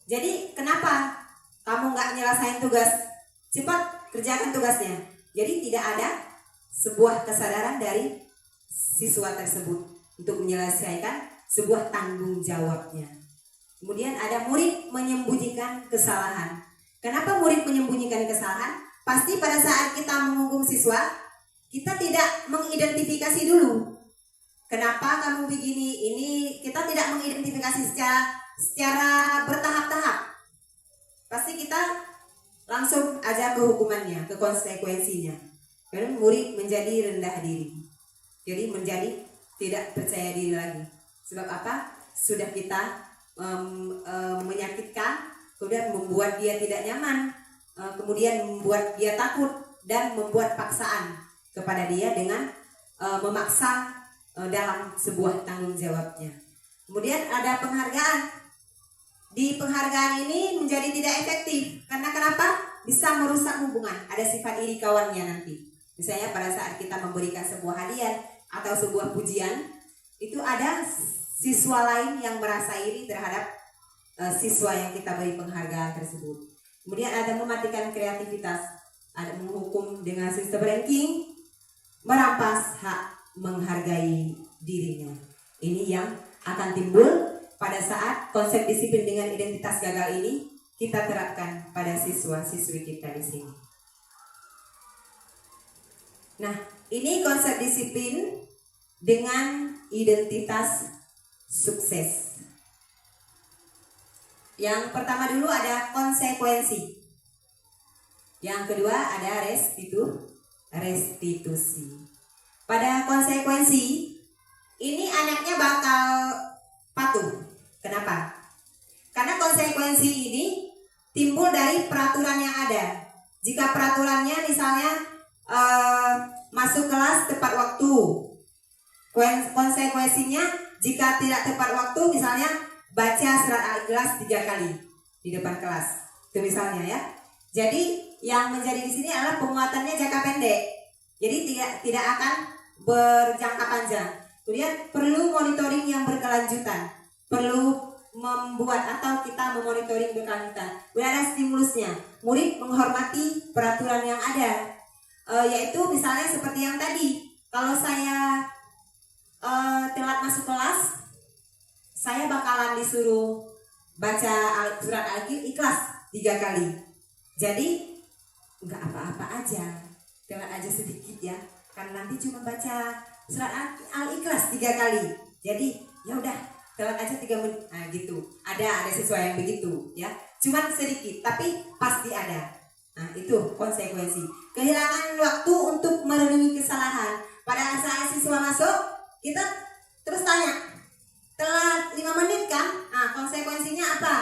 Speaker 1: Jadi kenapa kamu nggak nyelesain tugas? Cepat kerjakan tugasnya. Jadi tidak ada sebuah kesadaran dari siswa tersebut untuk menyelesaikan sebuah tanggung jawabnya. Kemudian ada murid menyembunyikan kesalahan. Kenapa murid menyembunyikan kesalahan? Pasti pada saat kita menghukum siswa, kita tidak mengidentifikasi dulu. Kenapa kamu begini? Ini kita tidak mengidentifikasi secara bertahap-tahap. Pasti kita langsung aja ke hukumannya, ke konsekuensinya. Dan murid menjadi rendah diri. Jadi menjadi tidak percaya diri lagi. Sebab apa? Sudah kita menyakitkan, kemudian membuat dia tidak nyaman, kemudian membuat dia takut dan membuat paksaan kepada dia dengan memaksa dalam sebuah tanggung jawabnya. Kemudian ada penghargaan. Di penghargaan ini menjadi tidak efektif. Karena kenapa? Bisa merusak hubungan. Ada sifat iri kawannya nanti. Misalnya pada saat kita memberikan sebuah hadiah atau sebuah pujian, itu ada siswa lain yang merasa iri terhadap siswa yang kita beri penghargaan tersebut. Kemudian ada mematikan kreativitas. Ada menghukum dengan sistem ranking, merampas hak menghargai dirinya. Ini yang akan timbul pada saat konsep disiplin dengan identitas gagal ini kita terapkan pada siswa-siswi kita di sini. Nah, ini konsep disiplin dengan identitas sukses. Yang pertama dulu ada konsekuensi. Yang kedua ada restitusi. Pada konsekuensi ini anaknya bakal patuh. Kenapa? Karena konsekuensi ini timbul dari peraturan yang ada. Jika peraturannya misalnya masuk kelas tepat waktu, Konsekuensinya jika tidak tepat waktu, misalnya baca surat Al-Ikhlas 3 kali di depan kelas, itu misalnya ya. Jadi yang menjadi di sini adalah penguatannya jangka pendek, jadi tidak akan berjangka panjang. Kemudian perlu monitoring yang berkelanjutan, perlu membuat atau kita memonitoring berkelanjutan. Kemudian ada stimulusnya, murid menghormati peraturan yang ada, yaitu misalnya seperti yang tadi, kalau saya telat masuk kelas, saya bakalan disuruh baca surat Al-Ikhlas 3 kali. Jadi nggak apa-apa aja, telat aja sedikit ya, kan nanti cuma baca surat Al-Ikhlas 3 kali. Jadi ya udah, telat aja 3 menit, nah gitu. Ada siswa yang begitu ya, cuman sedikit tapi pasti ada. Nah itu konsekuensi kehilangan waktu untuk merenungi kesalahan. Pada saat siswa masuk, kita terus tanya, telat 5 menit kan? Nah konsekuensinya apa?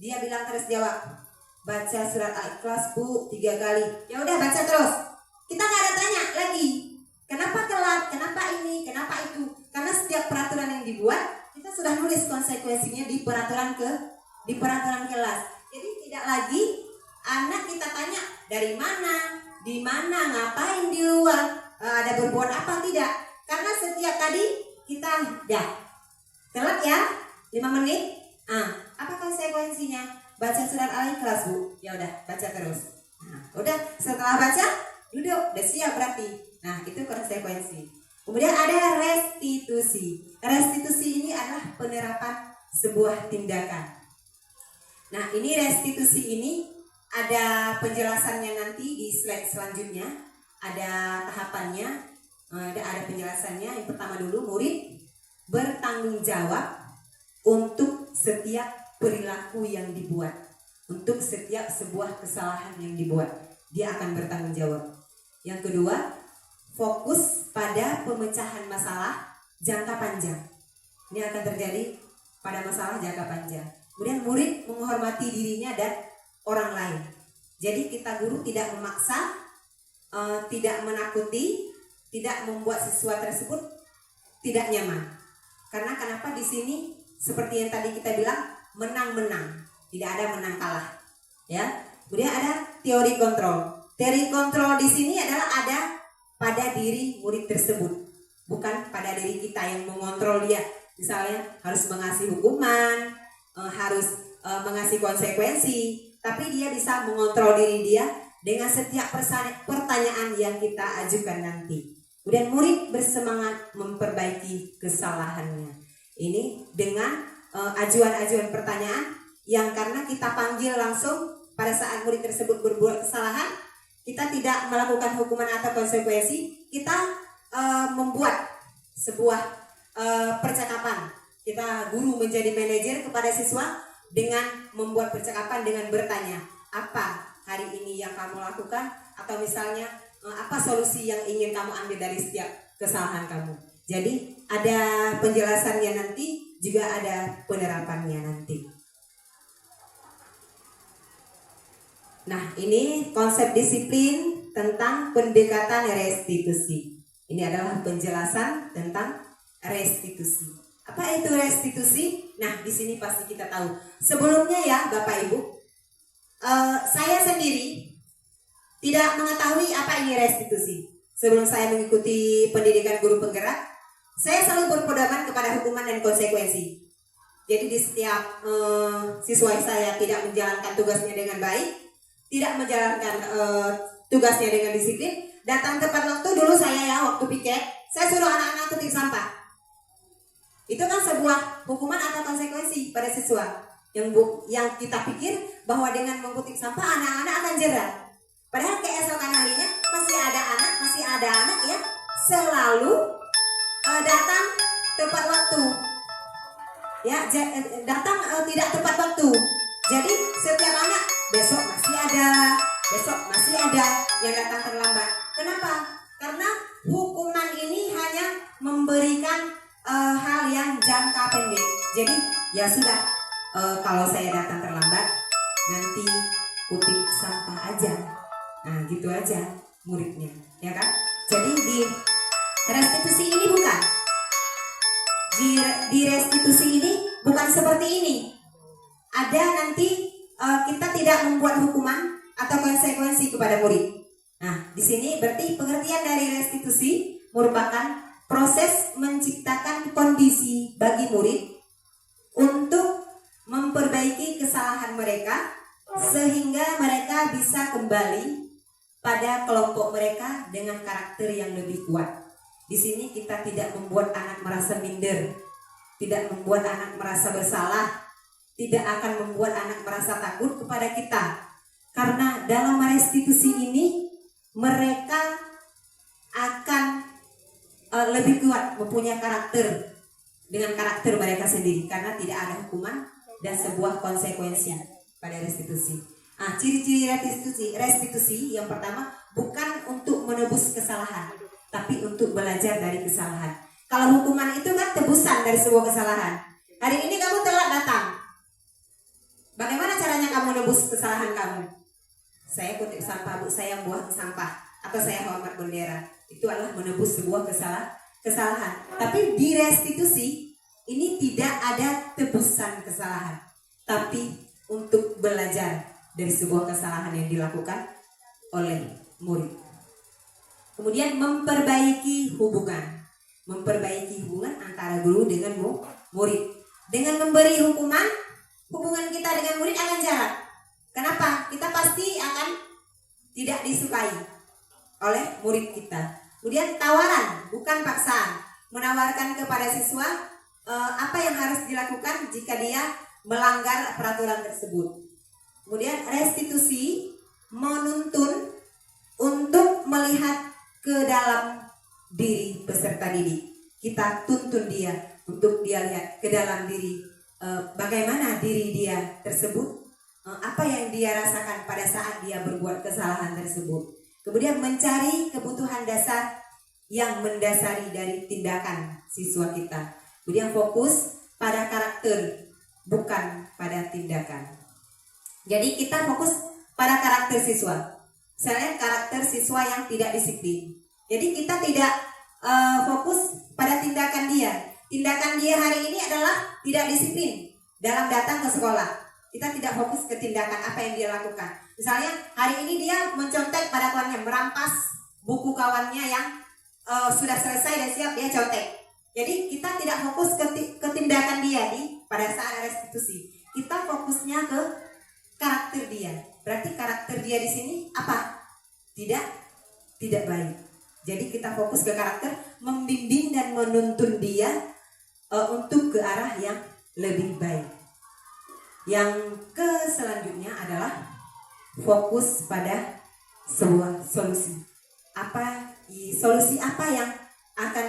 Speaker 1: Dia bilang terus jawab, baca surat Al-Ikhlas Bu 3 kali. Ya udah baca terus. Kita nggak ada tanya lagi, kenapa telat, kenapa ini, kenapa itu. Karena setiap peraturan yang dibuat, kita sudah nulis konsekuensinya di peraturan kelas. Jadi tidak lagi anak kita tanya dari mana, di mana, ngapain di luar, ada berbuat apa, tidak. Karena setiap tadi kita telat ya 5 menit. Apa konsekuensinya? Baca surat Al-Ikhlas Bu. Ya udah baca terus. Nah, udah setelah baca duduk, udah siap berarti. Nah itu konsekuensi. Kemudian ada restitusi. Restitusi ini adalah penerapan sebuah tindakan. Nah ini restitusi ini ada penjelasannya nanti di slide selanjutnya. Ada tahapannya. Ada penjelasannya. Yang pertama dulu, murid bertanggung jawab untuk setiap perilaku yang dibuat, untuk setiap sebuah kesalahan yang dibuat, dia akan bertanggung jawab. Yang kedua, fokus pada pemecahan masalah jangka panjang. Ini akan terjadi pada masalah jangka panjang. Kemudian murid menghormati dirinya dan orang lain. Jadi kita guru tidak memaksa, tidak menakuti, tidak membuat siswa tersebut tidak nyaman. Karena kenapa di sini seperti yang tadi kita bilang, menang-menang, tidak ada menang kalah. Ya. Kemudian ada teori kontrol. Teori kontrol di sini adalah ada pada diri murid tersebut, bukan pada diri kita yang mengontrol dia. Misalnya harus mengasih hukuman, harus mengasih konsekuensi, tapi dia bisa mengontrol diri dia dengan setiap pertanyaan yang kita ajukan nanti. Kemudian murid bersemangat memperbaiki kesalahannya. Ini dengan ajuan-ajuan pertanyaan yang karena kita panggil langsung pada saat murid tersebut berbuat kesalahan, kita tidak melakukan hukuman atau konsekuensi, kita membuat sebuah percakapan. Kita guru menjadi manajer kepada siswa dengan membuat percakapan dengan bertanya, apa hari ini yang kamu lakukan, atau misalnya apa solusi yang ingin kamu ambil dari setiap kesalahan kamu. Jadi ada penjelasannya nanti, juga ada penerapannya nanti. Nah ini konsep disiplin tentang pendekatan restitusi. Ini adalah penjelasan tentang restitusi. Apa itu restitusi? Nah di sini pasti kita tahu. Sebelumnya ya Bapak Ibu, saya sendiri tidak mengetahui apa ini restitusi. Sebelum saya mengikuti pendidikan guru penggerak, saya selalu berpedoman kepada hukuman dan konsekuensi. Jadi di setiap siswa saya tidak menjalankan tugasnya dengan baik, tidak menjalankan tugasnya dengan disiplin, datang tepat waktu. Dulu saya ya waktu piket, saya suruh anak-anak ketik sampah. Itu kan sebuah hukuman atau konsekuensi pada siswa yang kita pikir bahwa dengan mengutip sampah anak-anak akan jerah. Padahal keesokan harinya masih ada anak yang selalu datang tepat waktu. Ya, datang tidak tepat waktu. Jadi setiap anak besok masih ada yang datang terlambat. Kenapa? Karena hukuman ini hanya memberikan hal yang jangka pendek. Jadi ya sudah, kalau saya datang terlambat, nanti kutip sampah aja. Nah gitu aja muridnya, ya kan? Jadi di restitusi ini bukan. di restitusi ini bukan seperti ini. Ada nanti kita tidak membuat hukuman atau konsekuensi kepada murid. Nah, di sini berarti pengertian dari restitusi merupakan proses menciptakan kondisi bagi murid untuk memperbaiki kesalahan mereka sehingga mereka bisa kembali pada kelompok mereka dengan karakter yang lebih kuat. Di sini kita tidak membuat anak merasa minder, tidak membuat anak merasa bersalah, tidak akan membuat anak merasa takut kepada kita. Karena dalam restitusi ini mereka akan lebih kuat mempunyai karakter dengan karakter mereka sendiri karena tidak ada hukuman dan sebuah konsekuensi pada restitusi. Ciri-ciri restitusi yang pertama bukan untuk menebus kesalahan, tapi untuk belajar dari kesalahan. Kalau hukuman itu kan tebusan dari sebuah kesalahan. Hari ini kamu telat datang. Bagaimana caranya kamu menebus kesalahan kamu? Saya kutip sampah, bu, saya buang sampah, atau saya hormat bendera. Itu adalah menebus sebuah kesalahan. Tapi di restitusi ini tidak ada tebusan kesalahan, tapi untuk belajar dari sebuah kesalahan yang dilakukan oleh murid. Kemudian memperbaiki hubungan antara guru dengan murid. Dengan memberi hukuman, hubungan kita dengan murid akan jarak. Kenapa? Kita pasti akan tidak disukai oleh murid kita. Kemudian tawaran, bukan paksaan. Menawarkan kepada siswa apa yang harus dilakukan jika dia melanggar peraturan tersebut. Kemudian restitusi menuntun untuk melihat ke dalam diri peserta didik. Kita tuntun dia untuk dia lihat ke dalam diri, bagaimana diri dia tersebut, apa yang dia rasakan pada saat dia berbuat kesalahan tersebut. Kemudian mencari kebutuhan dasar yang mendasari dari tindakan siswa kita. Kemudian fokus pada karakter, bukan pada tindakan. Jadi kita fokus pada karakter siswa. Misalnya karakter siswa yang tidak disiplin. Jadi kita tidak fokus pada tindakan dia. Tindakan dia hari ini adalah tidak disiplin dalam datang ke sekolah. Kita tidak fokus ke tindakan apa yang dia lakukan. Misalnya hari ini dia mencontek pada kawannya, merampas buku kawannya yang sudah selesai dan siap dia contek. Jadi kita tidak fokus ke tindakan dia pada saat restitusi. Kita fokusnya ke karakter dia. Berarti karakter dia di sini apa? Tidak baik. Jadi kita fokus ke karakter, membimbing dan menuntun dia untuk ke arah yang lebih baik. Yang selanjutnya adalah fokus pada sebuah solusi. Solusi apa yang akan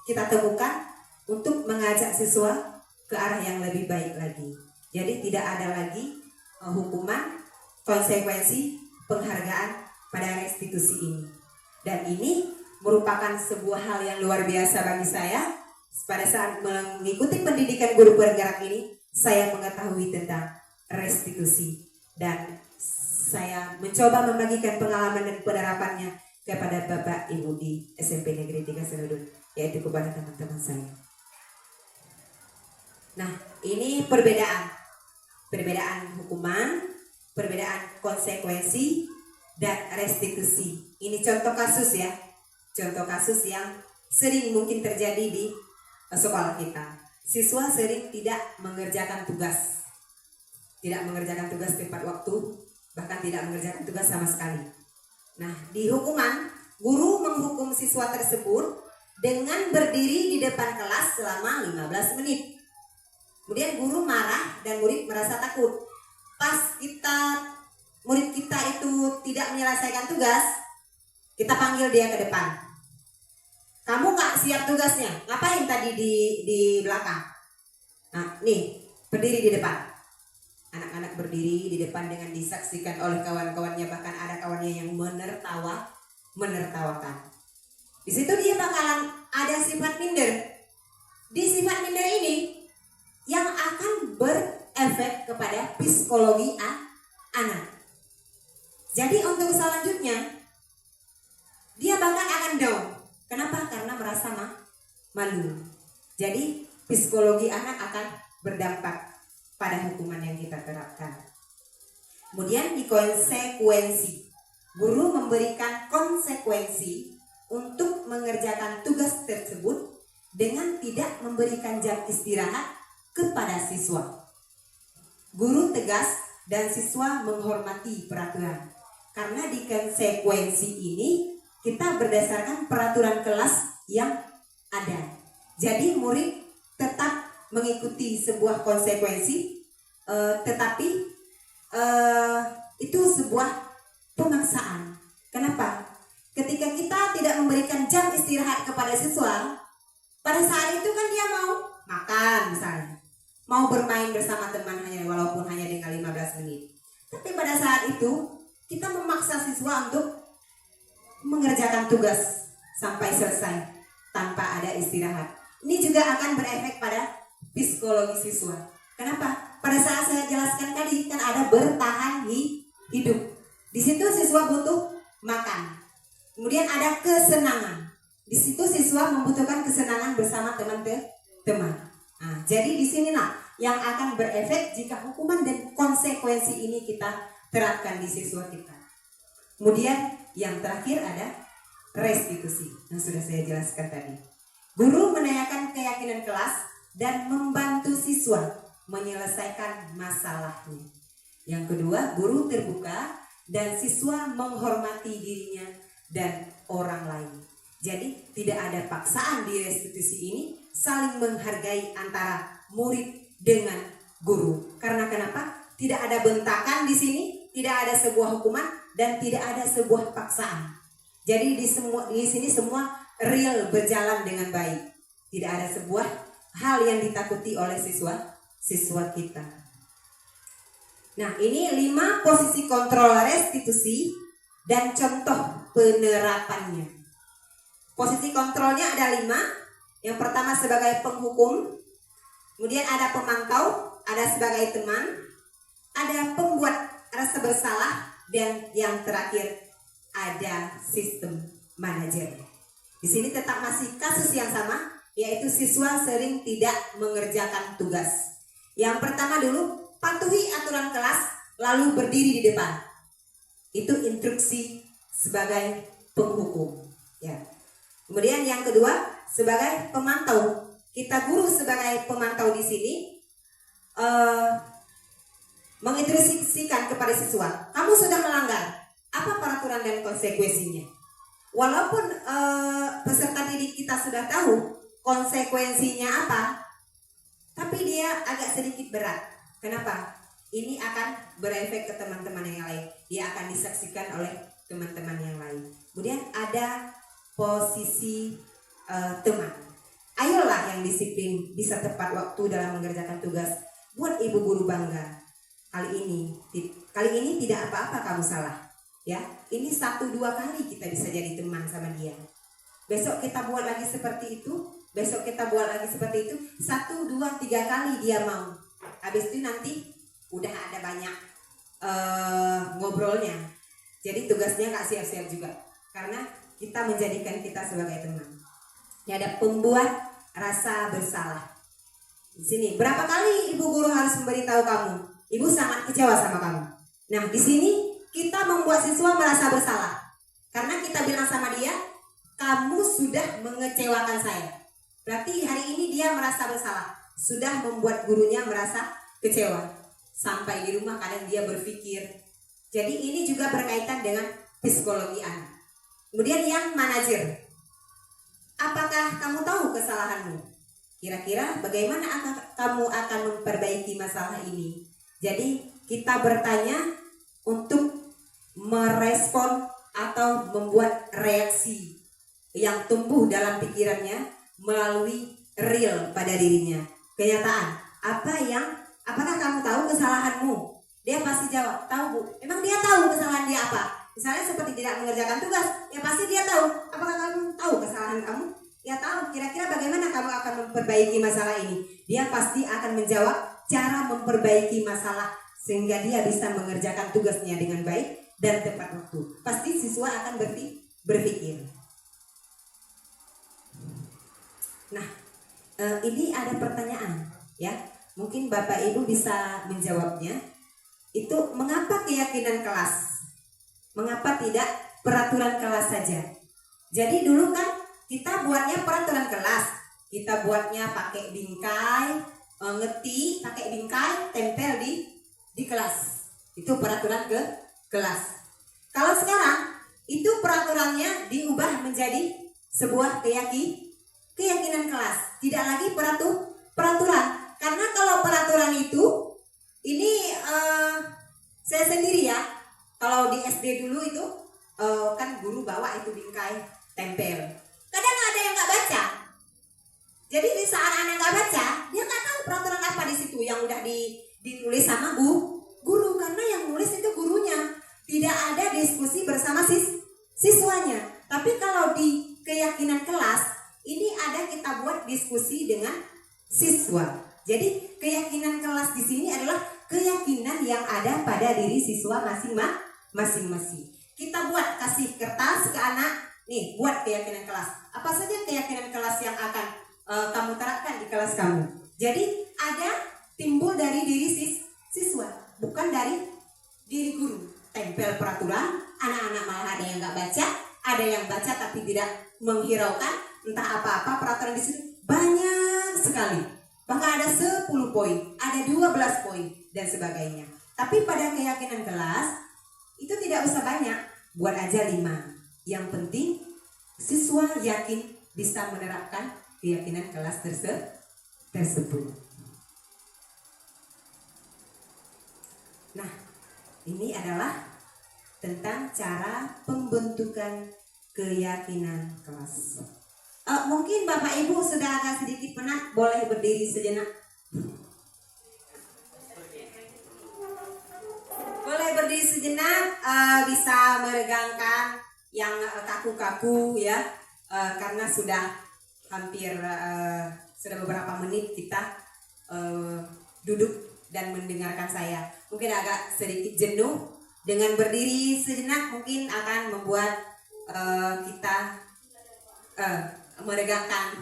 Speaker 1: kita temukan untuk mengajak siswa ke arah yang lebih baik lagi. Jadi tidak ada lagi hukuman, konsekuensi, penghargaan pada restitusi ini. Dan ini merupakan sebuah hal yang luar biasa bagi saya. Pada saat mengikuti pendidikan guru bergerak ini, saya mengetahui tentang restitusi dan saya mencoba membagikan pengalaman dan penerapannya kepada Bapak Ibu di SMP Negeri 3 Senudun, yaitu kepada teman-teman saya. Nah, ini perbedaan hukuman, perbedaan konsekuensi dan restitusi. Ini contoh kasus ya, contoh kasus yang sering mungkin terjadi di sekolah kita. Siswa sering tidak mengerjakan tugas tepat waktu, bahkan tidak mengerjakan tugas sama sekali. Nah, di hukuman, guru menghukum siswa tersebut dengan berdiri di depan kelas selama 15 menit. Kemudian guru marah dan murid merasa takut. Pas murid kita itu tidak menyelesaikan tugas, kita panggil dia ke depan. Kamu gak siap tugasnya, ngapain tadi di belakang? Nah, nih, berdiri di depan. Anak-anak berdiri di depan dengan disaksikan oleh kawan-kawannya, bahkan ada kawannya yang menertawakan. Di situ dia bakalan ada sifat minder. Di sifat minder ini yang akan berefek kepada psikologi anak. Jadi untuk selanjutnya dia bahkan akan down. Kenapa? Karena merasa malu. Jadi psikologi anak akan berdampak pada hukuman yang kita terapkan. Kemudian di konsekuensi, guru memberikan konsekuensi untuk mengerjakan tugas tersebut dengan tidak memberikan jam istirahat kepada siswa. Guru tegas dan siswa menghormati peraturan. Karena di konsekuensi ini kita berdasarkan peraturan kelas yang ada. Jadi murid tetap mengikuti sebuah konsekuensi, tetapi itu sebuah pemaksaan. Kenapa? Ketika kita tidak memberikan jam istirahat kepada siswa, pada saat itu kan dia mau makan misalnya, mau bermain bersama teman walaupun hanya dengan 15 menit. Tapi pada saat itu kita memaksa siswa untuk mengerjakan tugas sampai selesai tanpa ada istirahat. Ini juga akan berefek pada psikologi siswa. Kenapa? Pada saat saya jelaskan tadi kan ada bertahan hidup. Di situ siswa butuh makan. Kemudian ada kesenangan. Di situ siswa membutuhkan kesenangan bersama teman-teman. Nah, jadi disinilah yang akan berefek jika hukuman dan konsekuensi ini kita terapkan di siswa kita. Kemudian yang terakhir ada restitusi yang sudah saya jelaskan tadi. Guru menanyakan keyakinan kelas dan membantu siswa menyelesaikan masalahnya. Yang kedua, guru terbuka dan siswa menghormati dirinya dan orang lain. Jadi tidak ada paksaan di restitusi ini, saling menghargai antara murid dengan guru. Karena kenapa? Tidak ada bentakan di sini, tidak ada sebuah hukuman dan tidak ada sebuah paksaan. Jadi di sini semua real berjalan dengan baik. Tidak ada sebuah hal yang ditakuti oleh siswa kita. Nah, ini 5 posisi kontrol restitusi dan contoh penerapannya. Posisi kontrolnya ada 5. Yang pertama sebagai penghukum, kemudian ada pemantau, ada sebagai teman, ada pembuat rasa bersalah, dan yang terakhir ada sistem manajer. Di sini tetap masih kasus yang sama, yaitu siswa sering tidak mengerjakan tugas. Yang pertama dulu, patuhi aturan kelas lalu berdiri di depan. Itu instruksi sebagai penghukum. Ya. Kemudian yang kedua sebagai pemantau. Kita guru sebagai pemantau di sini menginstruksikan kepada siswa, kamu sudah melanggar. Apa peraturan dan konsekuensinya? Walaupun peserta didik kita sudah tahu konsekuensinya apa, tapi dia agak sedikit berat. Kenapa? Ini akan berefek ke teman-teman yang lain. Dia akan disaksikan oleh teman-teman yang lain. Kemudian ada posisi teman. Ayolah yang disiplin, bisa tepat waktu dalam mengerjakan tugas. Buat ibu guru bangga. Kali ini tidak apa-apa kamu salah. Ya, ini 1-2 kali kita bisa jadi teman sama dia. Besok kita buat lagi seperti itu. Besok kita buat lagi seperti itu. 1, 2, 3 kali dia mau. Habis itu nanti udah ada banyak ngobrolnya. Jadi tugasnya gak siap-siap juga. Karena kita menjadikan kita sebagai teman. Ini ada pembuat rasa bersalah. Di sini berapa kali ibu guru harus memberitahu kamu? Ibu sangat kecewa sama kamu. Nah, di sini kita membuat siswa merasa bersalah. Karena kita bilang sama dia, kamu sudah mengecewakan saya. Berarti hari ini dia merasa bersalah. Sudah membuat gurunya merasa kecewa. Sampai di rumah kadang dia berpikir. Jadi ini juga berkaitan dengan psikologi anak. Kemudian yang manajer. Apakah kamu tahu kesalahanmu? Kira-kira bagaimana kamu akan memperbaiki masalah ini? Jadi kita bertanya untuk merespon atau membuat reaksi yang tumbuh dalam pikirannya melalui real pada dirinya. Kenyataan, apakah kamu tahu kesalahanmu? Dia pasti jawab, tahu Bu. Emang dia tahu kesalahan dia apa? Misalnya seperti tidak mengerjakan tugas, ya pasti dia tahu. Apakah kamu tahu kesalahan kamu? Ya tahu. Kira-kira bagaimana kamu akan memperbaiki masalah ini? Dia pasti akan menjawab cara memperbaiki masalah sehingga dia bisa mengerjakan tugasnya dengan baik dan tepat waktu. Pasti siswa akan berpikir. Nah, Ini ada pertanyaan, ya. Mungkin Bapak Ibu bisa menjawabnya. Itu mengapa keyakinan kelas? Mengapa tidak peraturan kelas saja? Jadi dulu kan kita buatnya peraturan kelas. Kita buatnya pakai bingkai, ngeti, pakai bingkai, tempel di kelas. Itu peraturan kelas. Kalau sekarang itu peraturannya diubah menjadi sebuah keyakinan kelas. Tidak lagi peraturan. Karena kalau peraturan itu ini saya sendiri ya. Kalau di SD dulu itu kan guru bawa itu bingkai, tempel. Kadang ada yang nggak baca. Jadi di saat anak nggak baca, dia nggak tahu peraturan apa di situ yang udah ditulis sama guru, karena yang nulis itu gurunya. Tidak ada diskusi bersama siswanya. Tapi kalau di keyakinan kelas, ini ada kita buat diskusi dengan siswa. Jadi keyakinan kelas di sini adalah keyakinan yang ada pada diri siswa masing-masing. Kita buat kasih kertas ke anak, nih buat keyakinan kelas. Apa saja keyakinan kelas yang akan kamu terapkan di kelas kamu. Jadi ada timbul dari diri siswa, bukan dari diri guru. Tempel peraturan, anak-anak malah ada yang nggak baca, ada yang baca tapi tidak menghiraukan entah apa-apa peraturan di situ. Banyak sekali. Bahkan ada 10 poin, ada 12 poin dan sebagainya. Tapi pada keyakinan kelas itu tidak usah banyak, buat aja 5. Yang penting siswa yakin bisa menerapkan keyakinan kelas tersebut. Nah, ini adalah tentang cara pembentukan keyakinan kelas. Mungkin Bapak Ibu sudah agak sedikit penat, boleh berdiri sejenak. Boleh berdiri sejenak, bisa meregangkan yang kaku-kaku ya, karena sudah hampir sudah beberapa menit kita duduk dan mendengarkan saya. Mungkin agak sedikit jenuh. Dengan berdiri sejenak mungkin akan membuat kita meregangkan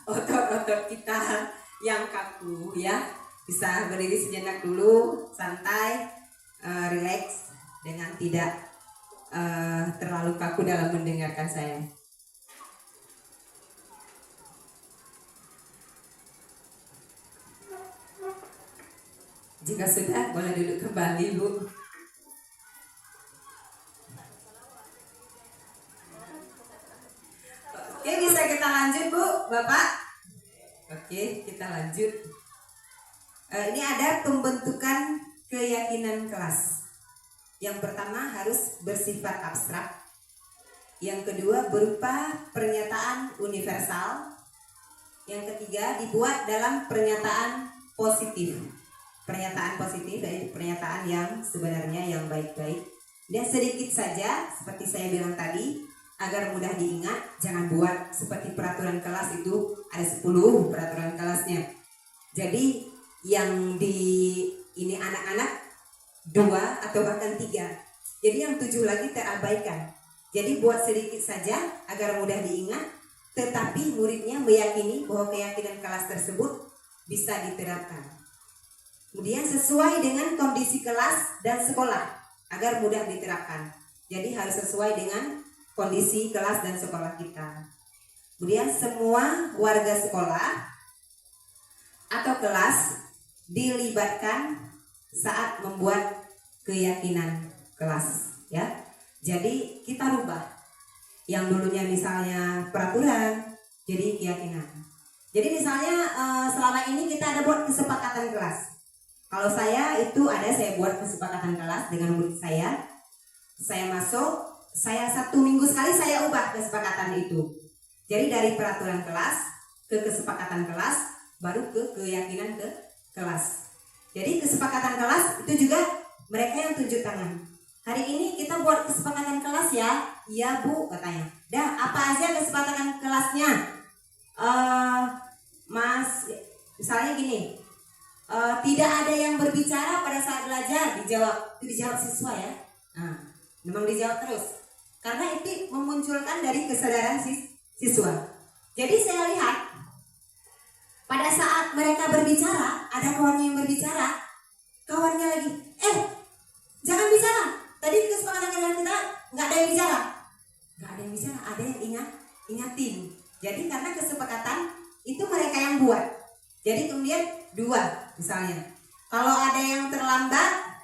Speaker 1: otot-otot kita yang kaku ya. Bisa berdiri sejenak dulu, santai, relax dengan tidak terlalu kaku dalam mendengarkan saya. Jika sudah, boleh duduk kembali, Bu. Oke, bisa kita lanjut, Bu, Bapak? Oke, kita lanjut. Ini ada pembentukan keyakinan kelas. Yang pertama harus bersifat abstrak. Yang kedua berupa pernyataan universal. Yang ketiga dibuat dalam pernyataan positif. Pernyataan positif dari pernyataan yang sebenarnya yang baik-baik. Dan sedikit saja seperti saya bilang tadi, agar mudah diingat, jangan buat seperti peraturan kelas itu ada 10 peraturan kelasnya. Jadi yang ini anak-anak 2 atau bahkan 3. Jadi yang 7 lagi terabaikan. Jadi buat sedikit saja agar mudah diingat, tetapi muridnya meyakini bahwa keyakinan kelas tersebut bisa diterapkan. Kemudian sesuai dengan kondisi kelas dan sekolah agar mudah diterapkan. Jadi harus sesuai dengan kondisi kelas dan sekolah kita. Kemudian semua warga sekolah atau kelas dilibatkan saat membuat keyakinan kelas, ya. Jadi kita rubah yang dulunya misalnya peraturan jadi keyakinan. Jadi misalnya selama ini kita ada buat kesepakatan kelas. Kalau saya itu saya buat kesepakatan kelas dengan murid saya. Saya masuk, saya 1 minggu sekali saya ubah kesepakatan itu. Jadi dari peraturan kelas ke kesepakatan kelas, baru ke keyakinan ke kelas. Jadi kesepakatan kelas itu juga mereka yang tunjuk tangan. Hari ini kita buat kesepakatan kelas ya. Iya Bu, katanya. Dah, apa aja kesepakatan kelasnya? Mas, misalnya gini. Tidak ada yang berbicara pada saat belajar, dijawab. Itu dijawab siswa ya. Nah, memang dijawab terus. Karena itu memunculkan dari kesadaran siswa. Jadi saya lihat Pada saat mereka berbicara, ada kawannya yang berbicara, kawannya lagi, jangan bicara. Tadi kesepakatan kalian kita nggak ada yang bicara, ada yang ingatin. Jadi karena kesepakatan itu mereka yang buat. Jadi kemudian dua, misalnya, kalau ada yang terlambat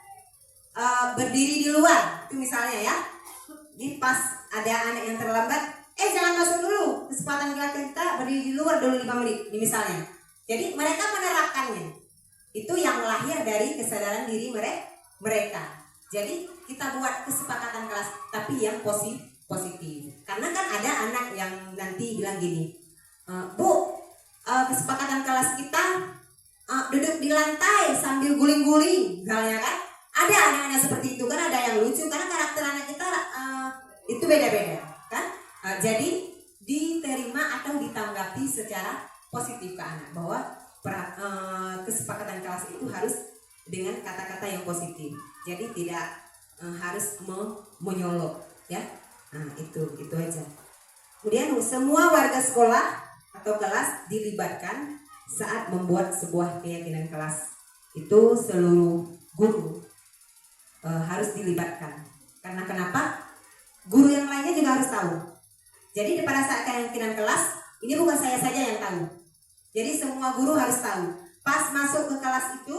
Speaker 1: berdiri di luar, itu misalnya ya, di pas ada anak yang terlambat, jangan masuk dulu, kesempatan kita berdiri di luar dulu 5 menit, ini misalnya. Jadi mereka menerapkannya. Itu yang lahir dari kesadaran diri mereka. Jadi kita buat kesepakatan kelas, tapi yang positif. Karena kan ada anak yang nanti bilang gini, Bu, kesepakatan kelas kita duduk di lantai sambil guling-guling, misalnya kan. Ada anak-anak seperti itu, kan ada yang lucu, karena karakter anak kita itu beda-beda, kan. Jadi diterima atau ditanggapi secara positif ke anak, bahwa kesepakatan kelas itu harus dengan kata-kata yang positif. Jadi tidak harus menyolok, ya. Nah, itu aja. Kemudian semua warga sekolah atau kelas dilibatkan saat membuat sebuah keyakinan kelas. Itu seluruh guru harus dilibatkan. Karena kenapa? Guru yang lainnya juga harus tahu. Jadi pada saat keyakinan kelas, ini bukan saya saja yang tahu. Jadi semua guru harus tahu. Pas masuk ke kelas itu,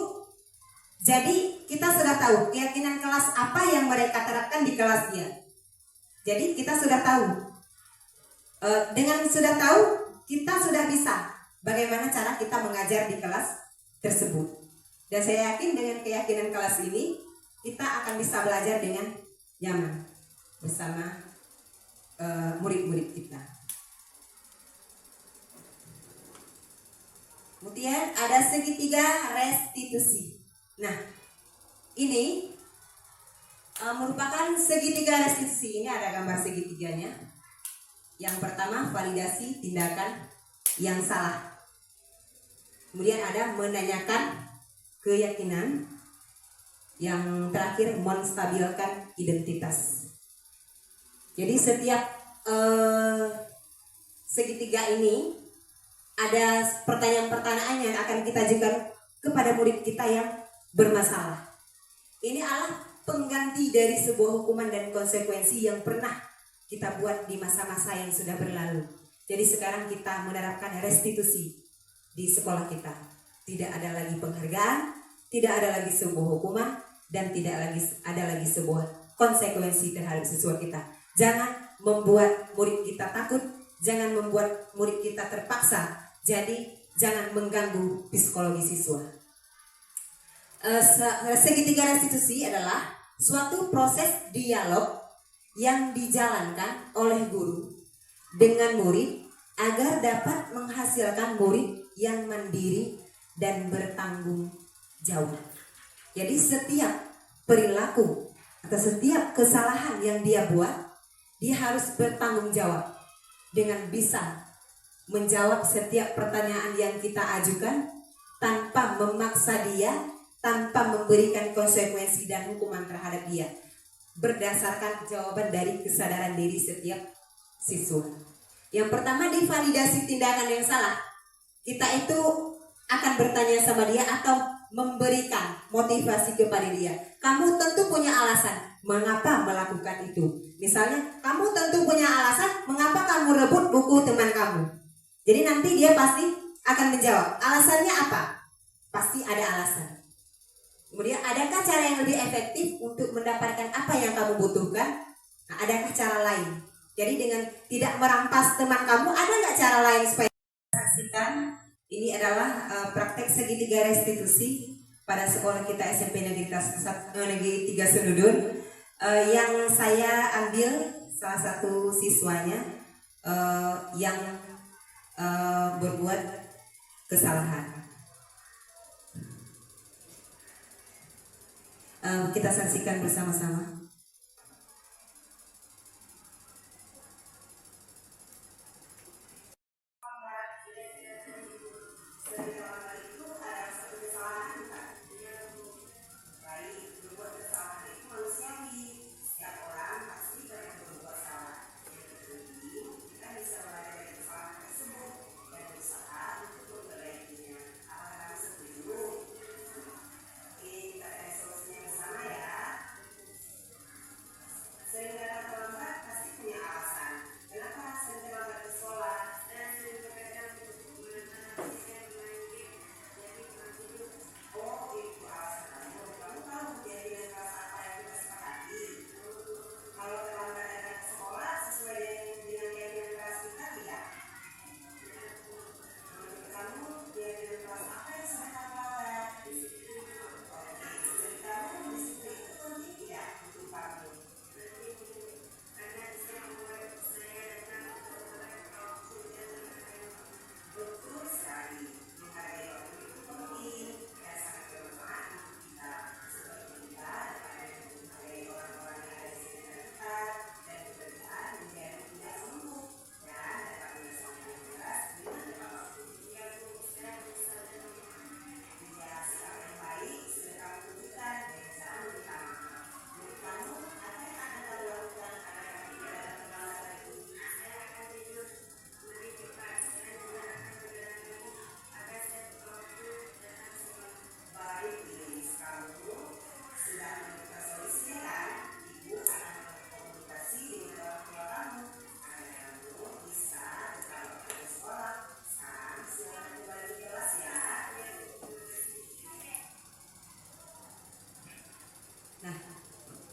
Speaker 1: jadi kita sudah tahu keyakinan kelas apa yang mereka terapkan di kelas dia. Jadi kita sudah tahu. Dengan sudah tahu, kita sudah bisa bagaimana cara kita mengajar di kelas tersebut. Dan saya yakin dengan keyakinan kelas ini, kita akan bisa belajar dengan nyaman bersama murid-murid kita. Kemudian ada segitiga restitusi. Nah, ini merupakan segitiga restitusi. Ini ada gambar segitiganya. Yang pertama, validasi tindakan yang salah. Kemudian ada menanyakan keyakinan. Yang terakhir, menstabilkan identitas. Jadi setiap segitiga ini ada pertanyaan-pertanyaan yang akan kita ajukan kepada murid kita yang bermasalah. Ini adalah pengganti dari sebuah hukuman dan konsekuensi yang pernah kita buat di masa-masa yang sudah berlalu. Jadi sekarang kita menerapkan restitusi di sekolah kita. Tidak ada lagi penghargaan, tidak ada lagi sebuah hukuman, dan tidak ada lagi sebuah konsekuensi terhadap siswa kita. Jangan membuat murid kita takut, jangan membuat murid kita terpaksa. Jadi jangan mengganggu psikologi siswa. Segitiga restitusi adalah suatu proses dialog yang dijalankan oleh guru dengan murid agar dapat menghasilkan murid yang mandiri dan bertanggung jawab. Jadi setiap perilaku atau setiap kesalahan yang dia buat, dia harus bertanggung jawab dengan bisa menjawab setiap pertanyaan yang kita ajukan tanpa memaksa dia, tanpa memberikan konsekuensi dan hukuman terhadap dia, berdasarkan jawaban dari kesadaran diri setiap siswa. Yang pertama, divalidasi tindakan yang salah. Kita itu akan bertanya sama dia atau memberikan motivasi kepada dia. Kamu tentu punya alasan mengapa melakukan itu. Misalnya, kamu tentu punya alasan mengapa kamu rebut buku teman kamu. Jadi nanti dia pasti akan menjawab, alasannya apa? Pasti ada alasan. Kemudian, adakah cara yang lebih efektif untuk mendapatkan apa yang kamu butuhkan? Nah, adakah cara lain? Jadi dengan tidak merampas teman kamu, ada nggak cara lain supaya saksikan? Ini adalah praktek segitiga restitusi pada sekolah kita SMP Negeri 3 Senudun, yang saya ambil salah satu siswanya yang berbuat kesalahan. Kita saksikan bersama-sama.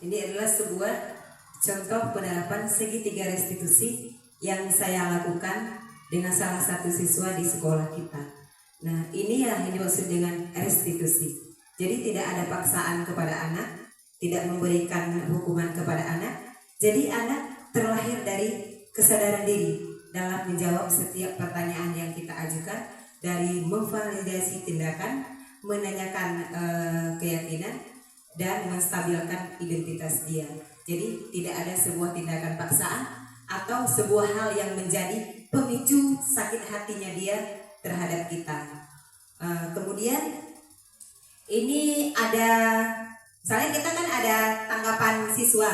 Speaker 1: Ini adalah sebuah contoh penerapan segitiga restitusi yang saya lakukan dengan salah satu siswa di sekolah kita. Nah, ini yang dimaksud dengan restitusi. Jadi tidak ada paksaan kepada anak, tidak memberikan hukuman kepada anak. Jadi anak terlahir dari kesadaran diri dalam menjawab setiap pertanyaan yang kita ajukan, dari memvalidasi tindakan, menanyakan keyakinan, dan menstabilkan identitas dia. Jadi tidak ada sebuah tindakan paksaan atau sebuah hal yang menjadi pemicu sakit hatinya dia terhadap kita. Kemudian ini ada, misalnya kita kan ada tanggapan siswa.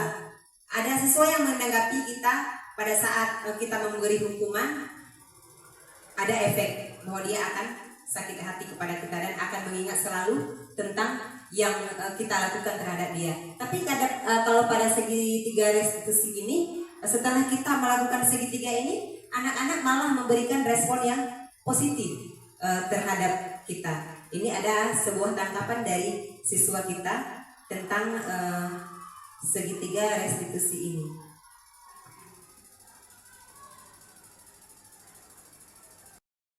Speaker 1: Ada siswa yang menanggapi kita pada saat kita memberi hukuman, ada efek bahwa dia akan sakit hati kepada kita dan akan mengingat selalu tentang yang kita lakukan terhadap dia. Tapi kadang kalau pada segitiga restitusi ini, setelah kita melakukan segitiga ini, anak-anak malah memberikan respon yang positif terhadap kita. Ini ada sebuah tangkapan dari siswa kita tentang segitiga restitusi ini.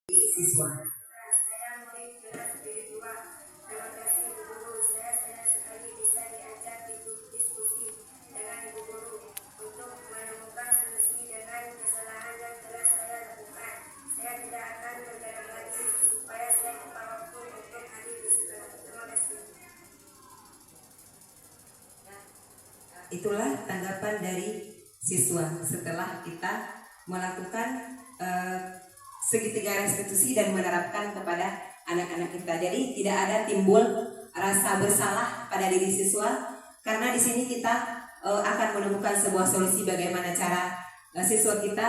Speaker 1: Siswa. Itulah tanggapan dari siswa setelah kita melakukan segitiga restitusi dan menerapkan kepada anak-anak kita. Jadi tidak ada timbul rasa bersalah pada diri siswa, karena di sini kita akan menemukan sebuah solusi bagaimana cara siswa kita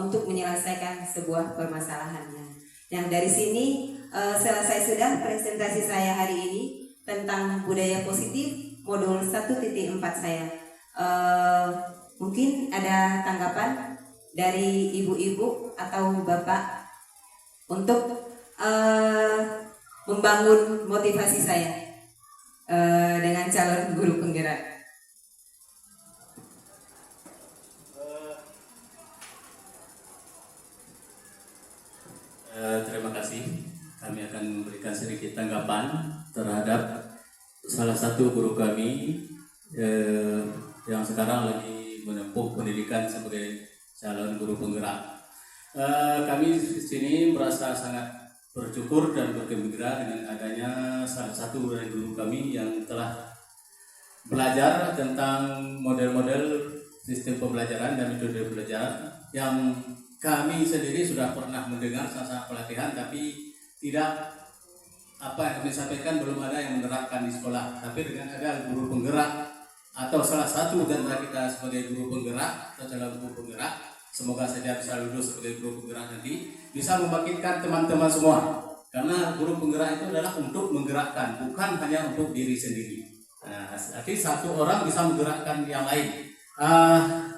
Speaker 1: untuk menyelesaikan sebuah permasalahannya. Yang dari sini selesai sudah presentasi saya hari ini tentang budaya positif modul 1.4 saya. Mungkin ada tanggapan dari ibu-ibu atau bapak untuk membangun motivasi saya dengan calon guru penggerak.
Speaker 2: Terima kasih. Kami akan memberikan sedikit tanggapan terhadap salah satu guru kami yang sekarang lagi menempuh pendidikan sebagai calon guru penggerak. Kami di sini merasa sangat bersyukur dan bergembira dengan adanya salah satu dari guru kami yang telah belajar tentang model-model sistem pembelajaran dan metode belajar yang kami sendiri sudah pernah mendengar saat pelatihan, tapi tidak apa yang kami sampaikan belum ada yang menerapkan di sekolah. Tapi dengan ada guru penggerak atau salah satu dari kita sebagai guru penggerak atau calon guru penggerak, semoga saja bisa lulus sebagai guru penggerak nanti, bisa membangkitkan teman-teman semua. Karena guru penggerak itu adalah untuk menggerakkan, bukan hanya untuk diri sendiri. Nah, tapi satu orang bisa menggerakkan yang lain.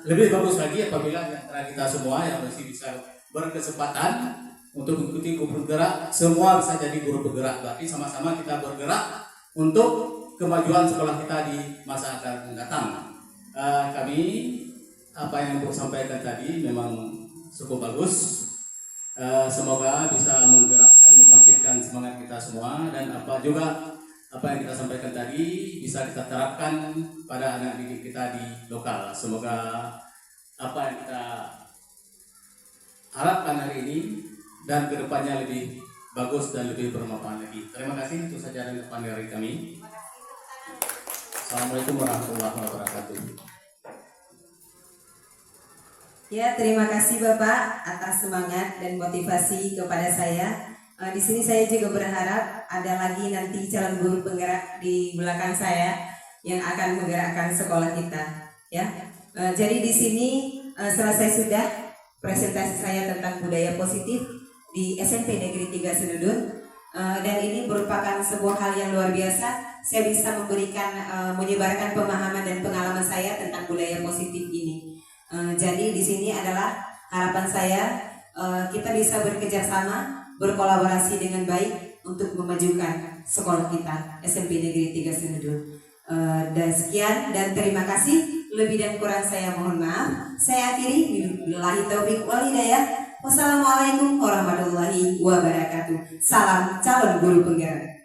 Speaker 2: Lebih bagus lagi apabila antara kita semua yang masih bisa berkesempatan untuk mengikuti guru penggerak, semua bisa jadi guru penggerak. Berarti sama-sama kita bergerak untuk kemajuan sekolah kita di masa akan datang. Kami apa yang Ibu sampaikan tadi memang cukup bagus. Semoga bisa menggerakkan, membangkitkan semangat kita semua, dan apa yang kita sampaikan tadi bisa kita terapkan pada anak didik kita di lokal. Semoga apa yang kita harapkan hari ini dan kedepannya lebih bagus dan lebih bermanfaat lagi. Terima kasih, itu saja tanggapan dari kami. Assalamualaikum warahmatullahi wabarakatuh.
Speaker 1: Ya, terima kasih Bapak atas semangat dan motivasi kepada saya. Di sini saya juga berharap ada lagi nanti calon guru penggerak di belakang saya yang akan menggerakkan sekolah kita. Ya, jadi di sini selesai sudah presentasi saya tentang budaya positif di SMP Negeri 3 Senudun, dan ini merupakan sebuah hal yang luar biasa. Saya bisa memberikan menyebarkan pemahaman dan pengalaman saya tentang budaya positif ini. Jadi di sini adalah harapan saya kita bisa bekerja sama, berkolaborasi dengan baik untuk memajukan sekolah kita SMP Negeri 3 Senudun. Dan sekian dan terima kasih. Lebih dan kurang saya mohon maaf. Saya akhiri. Billahi taufiq wal hidayah. Wassalamualaikum warahmatullahi wabarakatuh. Salam calon guru penggerak.